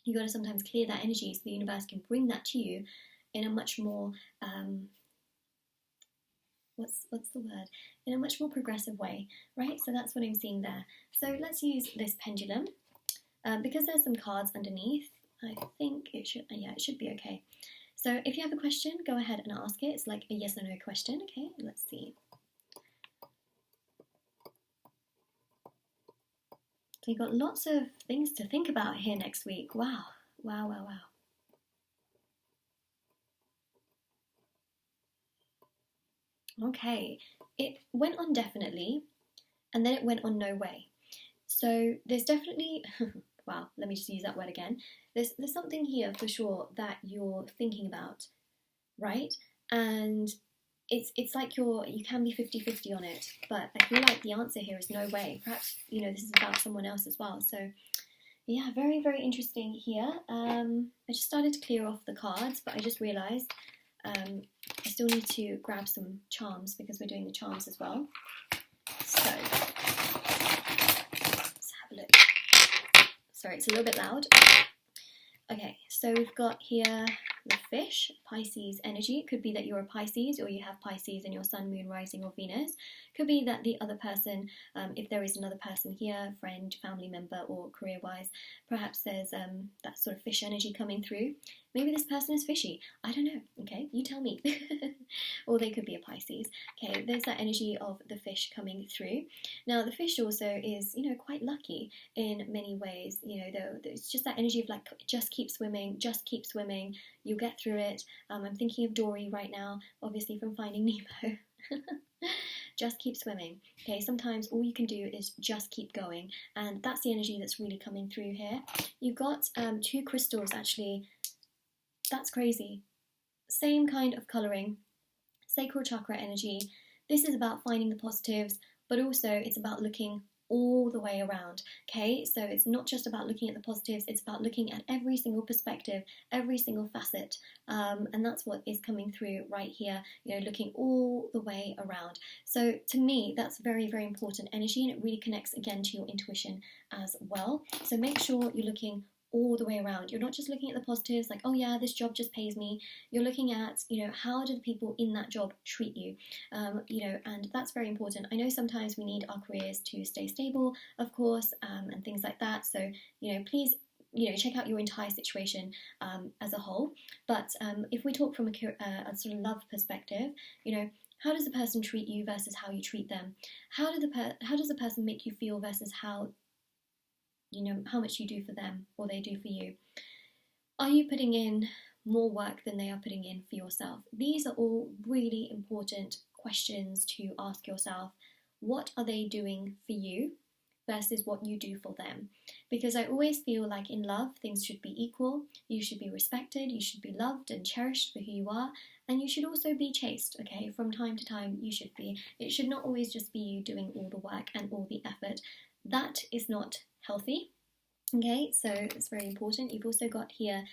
you got to sometimes clear that energy so the universe can bring that to you in a much more, what's the word? In a much more progressive way, right? So that's what I'm seeing there. So let's use this pendulum. Because there's some cards underneath, I think it should be okay. So if you have a question, go ahead and ask it. It's like a yes or no question. Okay, let's see. So you've got lots of things to think about here next week. Wow, wow, wow, wow. Okay, it went on definitely, and then it went on no way. So there's definitely, wow, let me just use that word again. There's something here for sure that you're thinking about, right? And it's like you can be 50-50 on it, but I feel like the answer here is no way. Perhaps, this is about someone else as well. So yeah, very, very interesting here. I just started to clear off the cards, but I just realised I still need to grab some charms, because we're doing the charms as well. So let's have a look. Sorry, it's a little bit loud. Okay, so we've got here the fish, Pisces energy. It could be that you're a Pisces, or you have Pisces in your sun, moon, rising, or Venus. Could be that the other person, if there is another person here, friend, family member, or career-wise, perhaps there's that sort of fish energy coming through. Maybe this person is fishy. I don't know. Okay, you tell me. Or they could be a Pisces. Okay, there's that energy of the fish coming through. Now, the fish also is, quite lucky in many ways. It's just that energy of like, just keep swimming, you'll get through it. I'm thinking of Dory right now, obviously from Finding Nemo. Just keep swimming. Okay, sometimes all you can do is just keep going, and that's the energy that's really coming through here. You've got 2 crystals actually. That's crazy. Same kind of colouring, sacral chakra energy. this is about finding the positives, but also it's about looking all the way around. Okay, so it's not just about looking at the positives, it's about looking at every single perspective, every single facet, and that's what is coming through right here, you know, looking all the way around. So to me, that's very, very important energy, and it really connects again to your intuition as well. So make sure you're looking all the way around. You're not just looking at the positives, like, oh yeah, this job just pays me. You're looking at, you know, how do the people in that job treat you? You know, and that's very important. I know sometimes we need our careers to stay stable, of course, and things like that. So, you know, please, you know, check out your entire situation as a whole. But if we talk from a sort of love perspective, you know, how does the person treat you versus how you treat them? How does the person make you feel versus how, you know, how much you do for them or they do for you? Are you putting in more work than they are putting in for yourself? These are all really important questions to ask yourself. What are they doing for you versus what you do for them? Because I always feel like in love, things should be equal. You should be respected, you should be loved and cherished for who you are, and you should also be chased, okay? From time to time, you should be. It should not always just be you doing all the work and all the effort. That is not healthy. Okay, so it's very important. You've also got here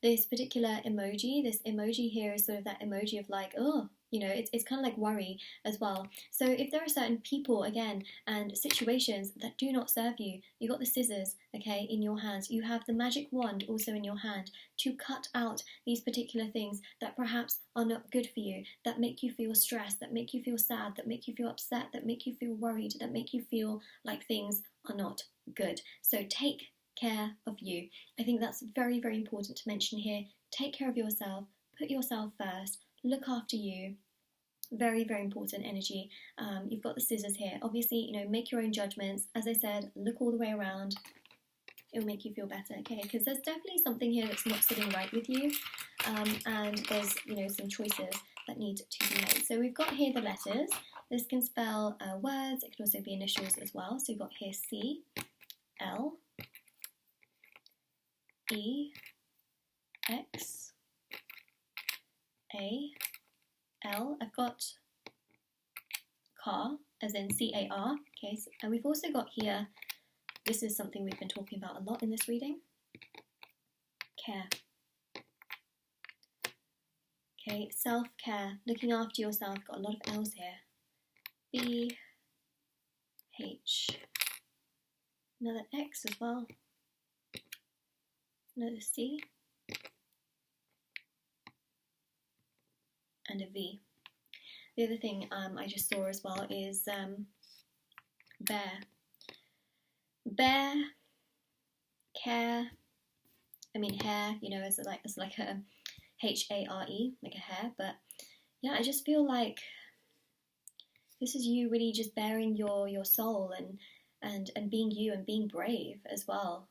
this particular emoji. This emoji here is sort of that emoji of like, oh, you know, it's kind of like worry as well. So if there are certain people, again, and situations that do not serve you, you've got the scissors, okay, in your hands. You have the magic wand also in your hand to cut out these particular things that perhaps are not good for you, that make you feel stressed, that make you feel sad, that make you feel upset, that make you feel worried, that make you feel like things are not good. So take care of you. I think that's very, very important to mention here. Take care of yourself, put yourself first, look after you. Very, very important energy. You've got the scissors here. Obviously, you know, make your own judgments. As I said, look all the way around. It'll make you feel better, okay? Because there's definitely something here that's not sitting right with you, and there's, you know, some choices that need to be made. So we've got here the letters. This can spell words. It can also be initials as well. So you've got here C, L, E, X, A, L. I've got car, as in C-A-R. Okay, so, and we've also got here, this is something we've been talking about a lot in this reading, care. Okay, self-care, looking after yourself. Got a lot of L's here. B, H, another X as well. Another C, and a V. The other thing I just saw as well is bear. Bear, care, I mean hair, you know, it's like a H-A-R-E, like a hair, but yeah, I just feel like this is you really just bearing your soul and being you and being brave as well.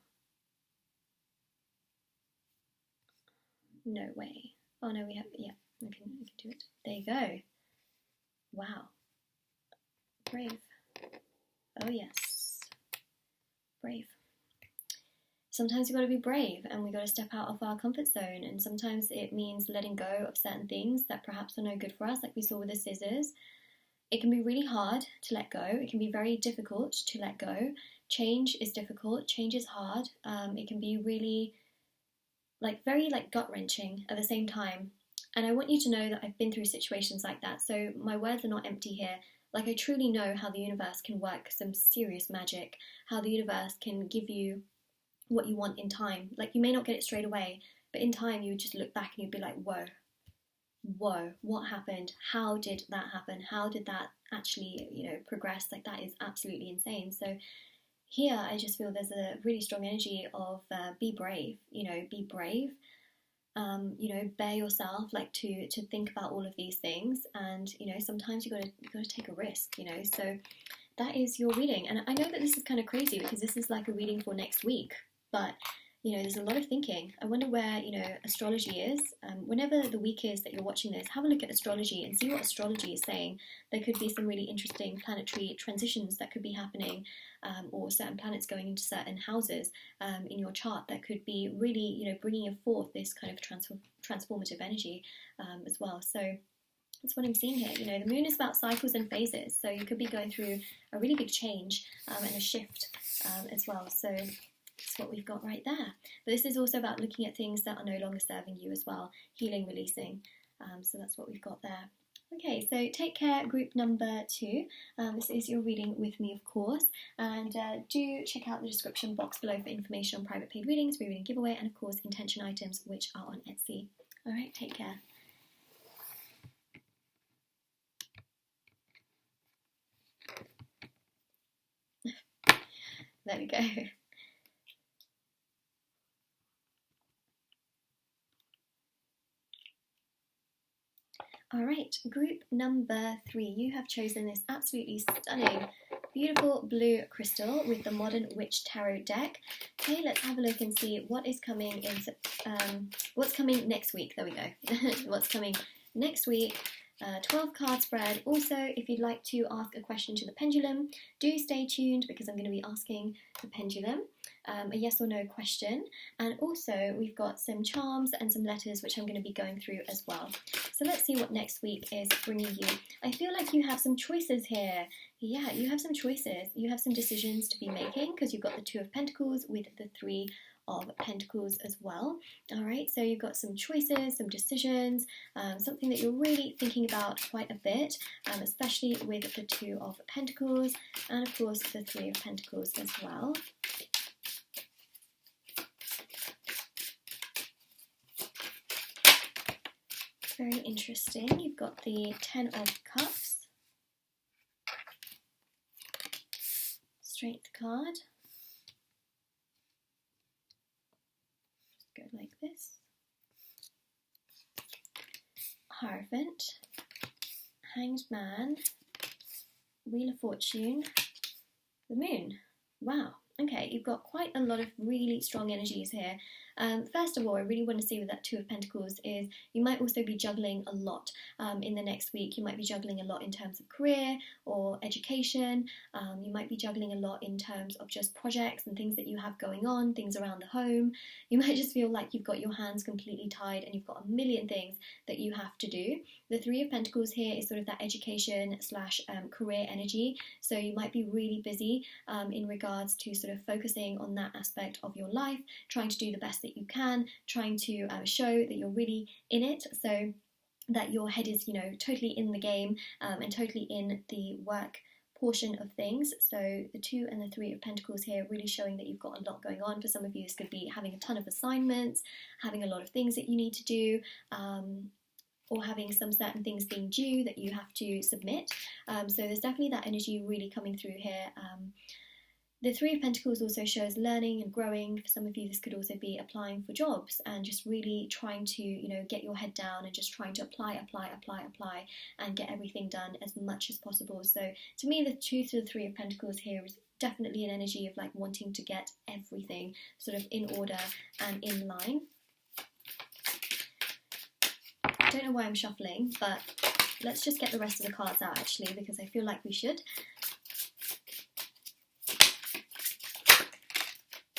No way. Oh no, we have, yeah, we can do it. There you go. Wow. Brave. Oh yes. Brave. Sometimes we've got to be brave and we've got to step out of our comfort zone, and sometimes it means letting go of certain things that perhaps are no good for us, like we saw with the scissors. It can be really hard to let go. It can be very difficult to let go. Change is difficult. Change is hard. It can be really very gut-wrenching at the same time. And I want you to know that I've been through situations like that, so my words are not empty here. Like, I truly know how the universe can work some serious magic, how the universe can give you what you want in time. Like, you may not get it straight away, but in time you would just look back and you'd be like, whoa, what happened? How did that happen? How did that actually, you know, progress? Like, that is absolutely insane. So here I just feel there's a really strong energy of be brave, you know, be brave. You know, bear yourself, like to think about all of these things, and you know, sometimes you gotta take a risk, you know. So that is your reading, and I know that this is kind of crazy because this is like a reading for next week, but you know, there's a lot of thinking. I wonder where, you know, astrology is. Whenever the week is that you're watching this, have a look at astrology and see what astrology is saying. There could be some really interesting planetary transitions that could be happening, or certain planets going into certain houses in your chart that could be really, you know, bringing forth this kind of transformative energy as well. So That's what I'm seeing here. You know, the moon is about cycles and phases, so you could be going through a really big change and a shift as well. So that's what we've got right there. But this is also about looking at things that are no longer serving you as well, healing, releasing. So that's what we've got there. Okay, so take care, group number 2. This is your reading with me, of course, and do check out the description box below for information on private paid readings, reading giveaway, and of course intention items, which are on Etsy. All right, take care. There we go. All right, group number 3. You have chosen this absolutely stunning, beautiful blue crystal with the Modern Witch Tarot deck. Okay, let's have a look and see what is coming in. What's coming next week? There we go. What's coming next week? 12 card spread. Also, if you'd like to ask a question to the pendulum, do stay tuned because I'm going to be asking the pendulum a yes or no question. And also, we've got some charms and some letters which I'm going to be going through as well. So let's see what next week is bringing you. I feel like you have some choices here. Yeah, you have some choices. You have some decisions to be making because you've got the 2 of Pentacles with the 3 of Pentacles as well. All right, so you've got some choices, some decisions, something that you're really thinking about quite a bit, especially with the 2 of Pentacles and of course the 3 of Pentacles as well. Very interesting. You've got the 10 of Cups, Strength card. Go like this. Hierophant, Hanged Man, Wheel of Fortune, the Moon. Wow. Okay, you've got quite a lot of really strong energies here. First of all, I really want to see with that 2 of Pentacles is you might also be juggling a lot in the next week. You might be juggling a lot in terms of career or education. You might be juggling a lot in terms of just projects and things that you have going on, things around the home. You might just feel like you've got your hands completely tied and you've got a million things that you have to do. The 3 of Pentacles here is sort of that education slash career energy. So you might be really busy in regards to sort of focusing on that aspect of your life, trying to do the best that you can, trying to show that you're really in it, so that your head is, you know, totally in the game and totally in the work portion of things. So the 2 and the 3 of Pentacles here really showing that you've got a lot going on. For some of you, this could be having a ton of assignments, having a lot of things that you need to do, or having some certain things being due that you have to submit. So there's definitely that energy really coming through here. The 3 of Pentacles also shows learning and growing. For some of you, this could also be applying for jobs and just really trying to, you know, get your head down and just trying to apply and get everything done as much as possible. So to me, the 2 to the 3 of Pentacles here is definitely an energy of like wanting to get everything sort of in order and in line. I don't know why I'm shuffling, but let's just get the rest of the cards out actually, because I feel like we should.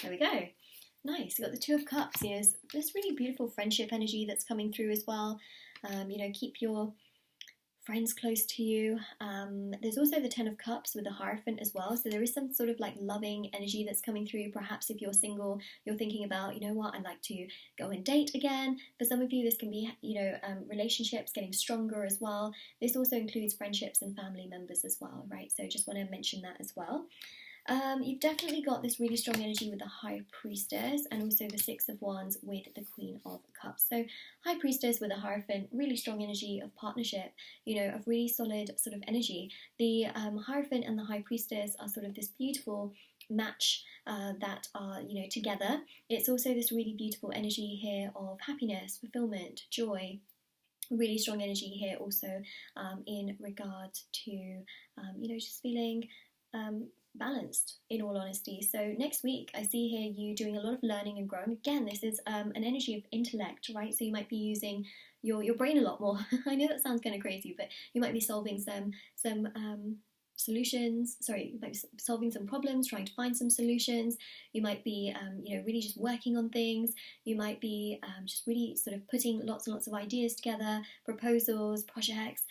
There we go. Nice. You've got the 2 of Cups. Here's this really beautiful friendship energy that's coming through as well. You know, keep your friends close to you. There's also the 10 of Cups with the Hierophant as well. So there is some sort of like loving energy that's coming through. Perhaps if you're single, you're thinking about, you know what, I'd like to go and date again. For some of you, this can be, you know, relationships getting stronger as well. This also includes friendships and family members as well, right? So just want to mention that as well. You've definitely got this really strong energy with the High Priestess and also the 6 of Wands with the Queen of Cups. So High Priestess with a Hierophant, really strong energy of partnership, you know, of really solid sort of energy. The Hierophant and the High Priestess are sort of this beautiful match that are, you know, together. It's also this really beautiful energy here of happiness, fulfillment, joy. Really strong energy here also in regard to, you know, just feeling balanced, in all honesty. So next week I see here you doing a lot of learning and growing. Again, this is an energy of intellect, right? So you might be using your brain a lot more. I know that sounds kind of crazy, but you might be solving some solving some problems, trying to find some solutions. You might be, really just working on things. You might be just really sort of putting lots and lots of ideas together, proposals, projects,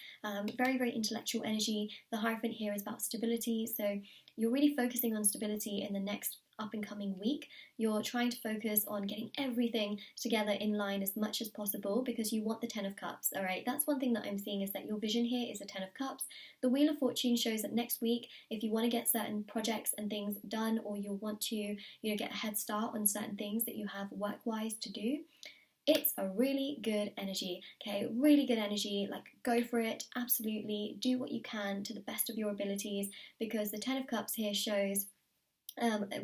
very, very intellectual energy. The Hierophant here is about stability. So you're really focusing on stability in the next up and coming week. You're trying to focus on getting everything together in line as much as possible because you want the 10 of Cups. All right, that's one thing that I'm seeing, is that your vision here is a 10 of Cups. The Wheel of Fortune shows that next week, if you want to get certain projects and things done, or you want to get a head start on certain things that you have work-wise to do, it's a really good energy. Okay, really good energy. Like, go for it. Absolutely do what you can to the best of your abilities, because the 10 of Cups here shows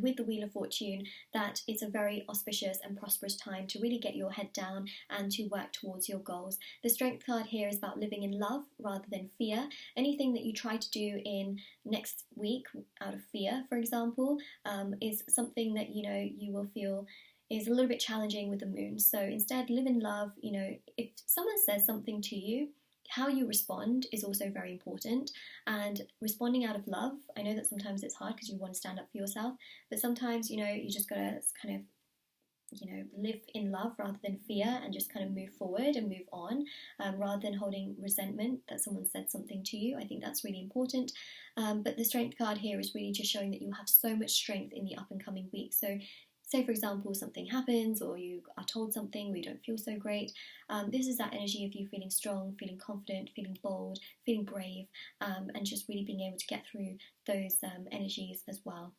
with the Wheel of Fortune that it's a very auspicious and prosperous time to really get your head down and to work towards your goals. The Strength card here is about living in love rather than fear. Anything that you try to do in next week out of fear, for example, is something that you will feel is a little bit challenging with the moon. So instead, live in love. If someone says something to you, how you respond is also very important, and responding out of love. I know that sometimes it's hard because you want to stand up for yourself, but sometimes you just gotta kind of live in love rather than fear, and just kind of move forward and move on, rather than holding resentment that someone said something to you. I think that's really important. But the Strength card here is really just showing that you have so much strength in the up and coming week. So say, for example, something happens, or you are told something, or you don't feel so great. This is that energy of you feeling strong, feeling confident, feeling bold, feeling brave, and just really being able to get through those energies as well.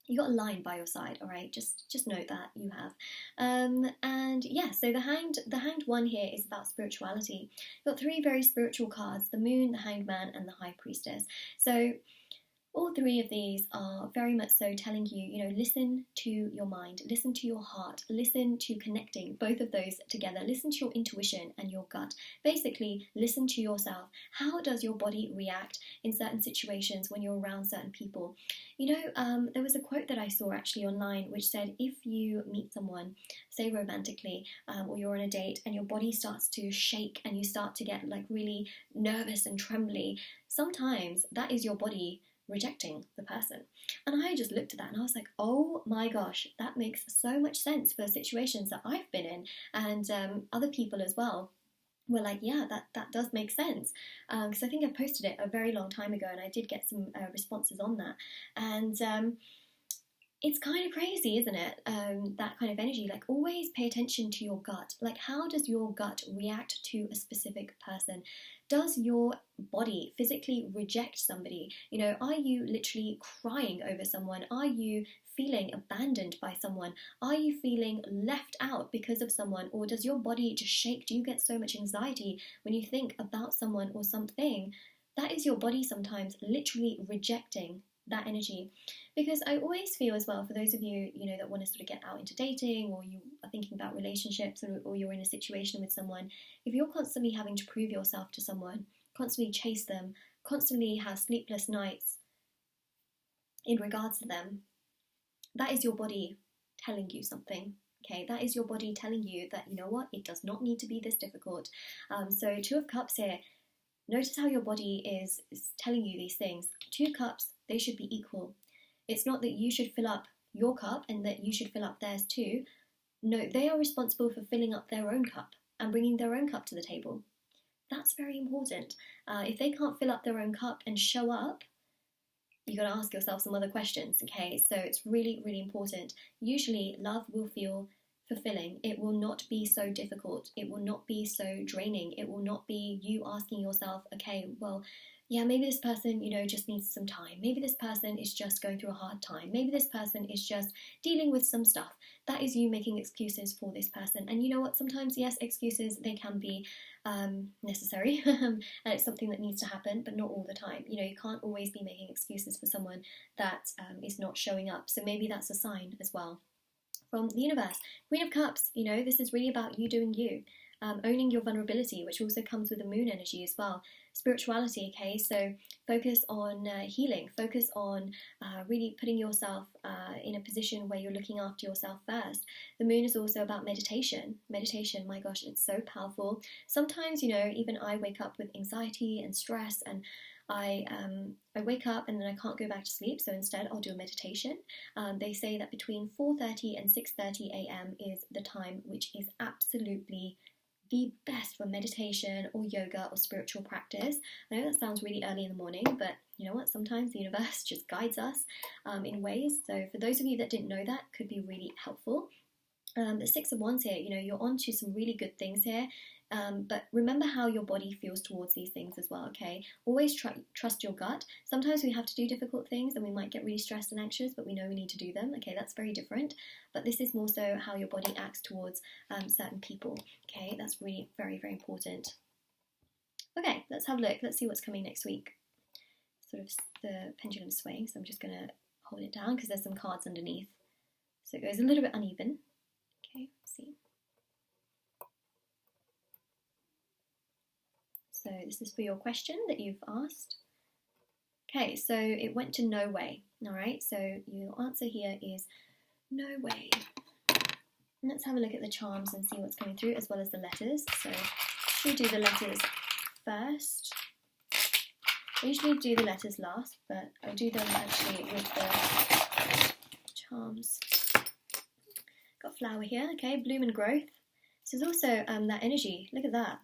You got a lion by your side, all right? Just note that you have. And yeah, so the hanged one here is about spirituality. You've got three very spiritual cards: the Moon, the Hanged Man, and the High Priestess. So all three of these are very much so telling you, listen to your mind, listen to your heart, listen to connecting both of those together, listen to your intuition and your gut. Basically, listen to yourself. How does your body react in certain situations when you're around certain people? There was a quote that I saw actually online which said, if you meet someone, say romantically, or you're on a date, and your body starts to shake and you start to get like really nervous and trembly, sometimes that is your body rejecting the person. And I just looked at that and I was like, oh my gosh, that makes so much sense for situations that I've been in, and other people as well were like, yeah, that does make sense, because I think I posted it a very long time ago and I did get some responses on that. And it's kind of crazy, isn't it? That kind of energy. Like, always pay attention to your gut. Like, how does your gut react to a specific person? Does your body physically reject somebody? Are you literally crying over someone? Are you feeling abandoned by someone? Are you feeling left out because of someone? Or does your body just shake? Do you get so much anxiety when you think about someone or something? That is your body sometimes literally rejecting that energy. Because I always feel as well, for those of you, that want to sort of get out into dating, or you are thinking about relationships, or you're in a situation with someone, if you're constantly having to prove yourself to someone, constantly chase them, constantly have sleepless nights in regards to them, that is your body telling you something. Okay, that is your body telling you that, it does not need to be this difficult. So Two of Cups here. Notice how your body is telling you these things. Two cups, they should be equal. It's not that you should fill up your cup and that you should fill up theirs too. No, they are responsible for filling up their own cup and bringing their own cup to the table. That's very important. If they can't fill up their own cup and show up, you've got to ask yourself some other questions, okay? So it's really, really important. Usually, love will feel fulfilling. It will not be so difficult. It will not be so draining. It will not be you asking yourself, okay, well, yeah, maybe this person, just needs some time. Maybe this person is just going through a hard time. Maybe this person is just dealing with some stuff. That is you making excuses for this person. And you know what? Sometimes, yes, excuses, they can be necessary. And it's something that needs to happen, but not all the time. You can't always be making excuses for someone that is not showing up. So maybe that's a sign as well from the universe. Queen of Cups, this is really about you doing you, owning your vulnerability, which also comes with the moon energy as well. Spirituality, okay, so focus on healing, focus on really putting yourself in a position where you're looking after yourself first. The moon is also about meditation. Meditation, my gosh, it's so powerful. Sometimes, even I wake up with anxiety and stress, and I wake up and then I can't go back to sleep, so instead I'll do a meditation. They say that between 4:30 and 6:30 a.m. is the time which is absolutely the best for meditation or yoga or spiritual practice. I know that sounds really early in the morning, but you know what? Sometimes the universe just guides us in ways. So for those of you that didn't know that, could be really helpful. The Six of Wands here, you know, you're on to some really good things here. But remember how your body feels towards these things as well, okay? Always trust your gut. Sometimes we have to do difficult things and we might get really stressed and anxious, but we know we need to do them, okay? That's very different. But this is more so how your body acts towards certain people, okay? That's really very, very important. Okay, let's have a look. Let's see what's coming next week. Sort of the pendulum swaying, so I'm just going to hold it down because there's some cards underneath. So it goes a little bit uneven. Okay, let's see. So this is for your question that you've asked. Okay, so it went to no way. All right, so your answer here is no way. And let's have a look at the charms and see what's coming through, as well as the letters. So should we do the letters first? I usually do the letters last, but I'll do them actually with the charms. Got flower here, okay, bloom and growth. This is also that energy. Look at that.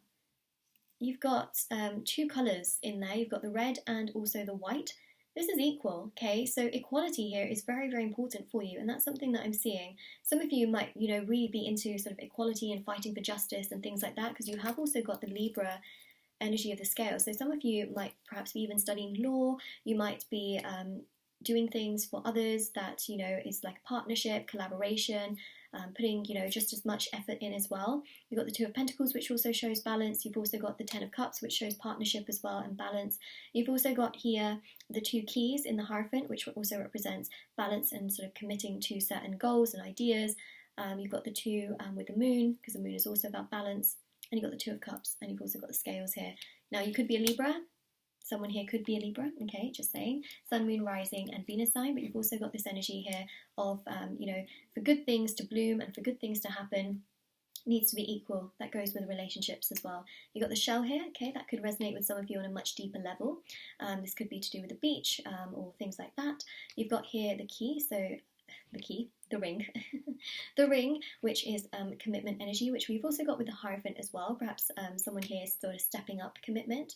You've got two colours in there. You've got the red and also the white. This is equal, okay? So equality here is very, very important for you, and that's something that I'm seeing. Some of you might, you know, really be into sort of equality and fighting for justice and things like that, because you have also got the Libra energy of the scale. So some of you might perhaps be even studying law. You might be doing things for others that, you know, is like partnership, collaboration, putting, you know, just as much effort in as well. You've got the Two of Pentacles, which also shows balance. You've also got the Ten of Cups, which shows partnership as well and balance. You've also got here the two keys in the Hierophant, which also represents balance and sort of committing to certain goals and ideas. You've got the two with the moon, because the moon is also about balance. And you've got the Two of Cups, and you've also got the scales here. Now, you could be a Libra. Someone here could be a Libra, okay, just saying. Sun, Moon, Rising, and Venus sign, but you've also got this energy here of, you know, for good things to bloom and for good things to happen, needs to be equal. That goes with relationships as well. You've got the shell here, okay, that could resonate with some of you on a much deeper level. This could be to do with the beach or things like that. You've got here the key, so the ring, the ring, which is commitment energy, which we've also got with the Hierophant as well. Perhaps someone here is sort of stepping up commitment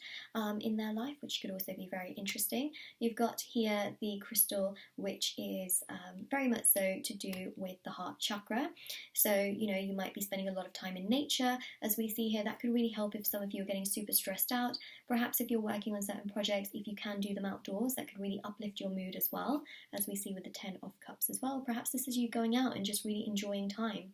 in their life, which could also be very interesting. You've got here the crystal, which is very much so to do with the heart chakra. So, you know, you might be spending a lot of time in nature, as we see here. That could really help if some of you are getting super stressed out. Perhaps if you're working on certain projects, if you can do them outdoors, that could really uplift your mood as well, as we see with the Ten of Cups as well. Perhaps this is you going out and just really enjoying time,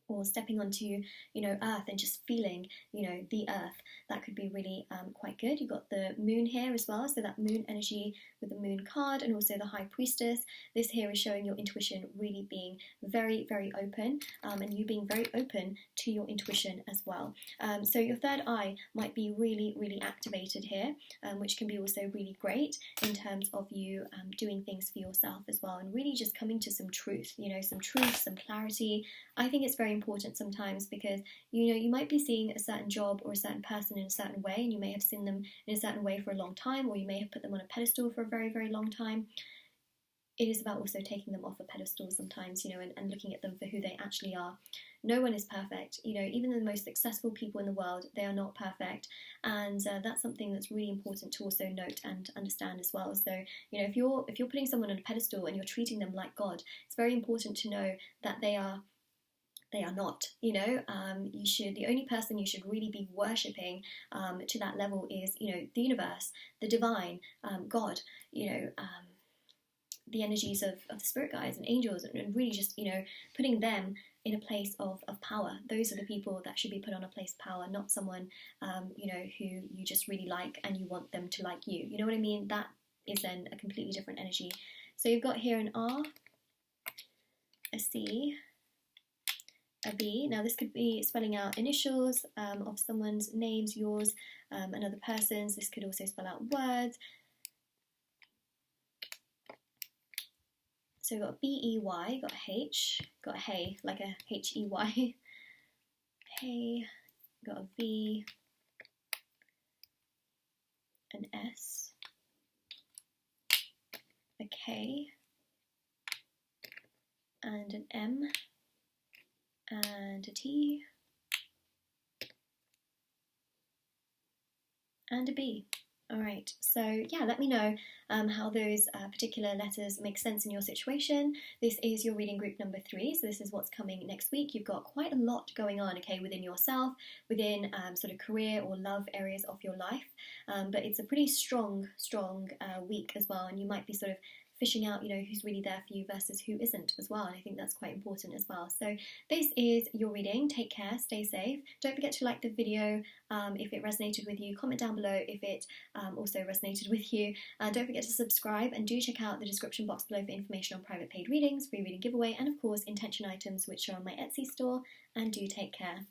or stepping onto, you know, earth and just feeling, you know, the earth. That could be really quite good. You've got the moon here as well, so that moon energy with the moon card, and also the High Priestess. This here is showing your intuition really being very, very open, and you being very open to your intuition as well. So your third eye might be really, really activated here, which can be also really great in terms of you doing things for yourself as well, and really just coming to some truth, you know, some truth, some clarity. I think it's very important sometimes, because, you know, you might be seeing a certain job or a certain person in a certain way, and you may have seen them in a certain way for a long time, or you may have put them on a pedestal for a very, very long time. It is about also taking them off a pedestal sometimes, you know, and looking at them for who they actually are. No one is perfect, you know, even the most successful people in the world, they are not perfect, and that's something that's really important to also note and understand as well. So, you know, if you're putting someone on a pedestal and you're treating them like God, it's very important to know that they are not, you know. The only person you should really be worshipping to that level is, you know, the universe, the divine, God, you know, the energies of the spirit guides and angels, and really just, you know, putting them in a place of power. Those are the people that should be put on a place of power, not someone, you know, who you just really like and you want them to like you. You know what I mean? That is then a completely different energy. So you've got here an R, a C, a B. Now this could be spelling out initials of someone's names, yours, another person's. This could also spell out words. So we've got B-E-Y, got a H, got a hey, like a H-E-Y. Hey, got a V, an S, a K, and an M, and a T, and a B. All right, so yeah, let me know how those particular letters make sense in your situation. This is your reading group number 3, so this is what's coming next week. You've got quite a lot going on, okay, within yourself, within sort of career or love areas of your life, but it's a pretty strong week as well, and you might be sort of fishing out, who's really there for you versus who isn't as well, and I think that's quite important as well. So this is your reading. Take care, stay safe. Don't forget to like the video if it resonated with you. Comment down below if it also resonated with you. Don't forget to subscribe, and do check out the description box below for information on private paid readings, free reading giveaway, and of course intention items, which are on my Etsy store. And do take care.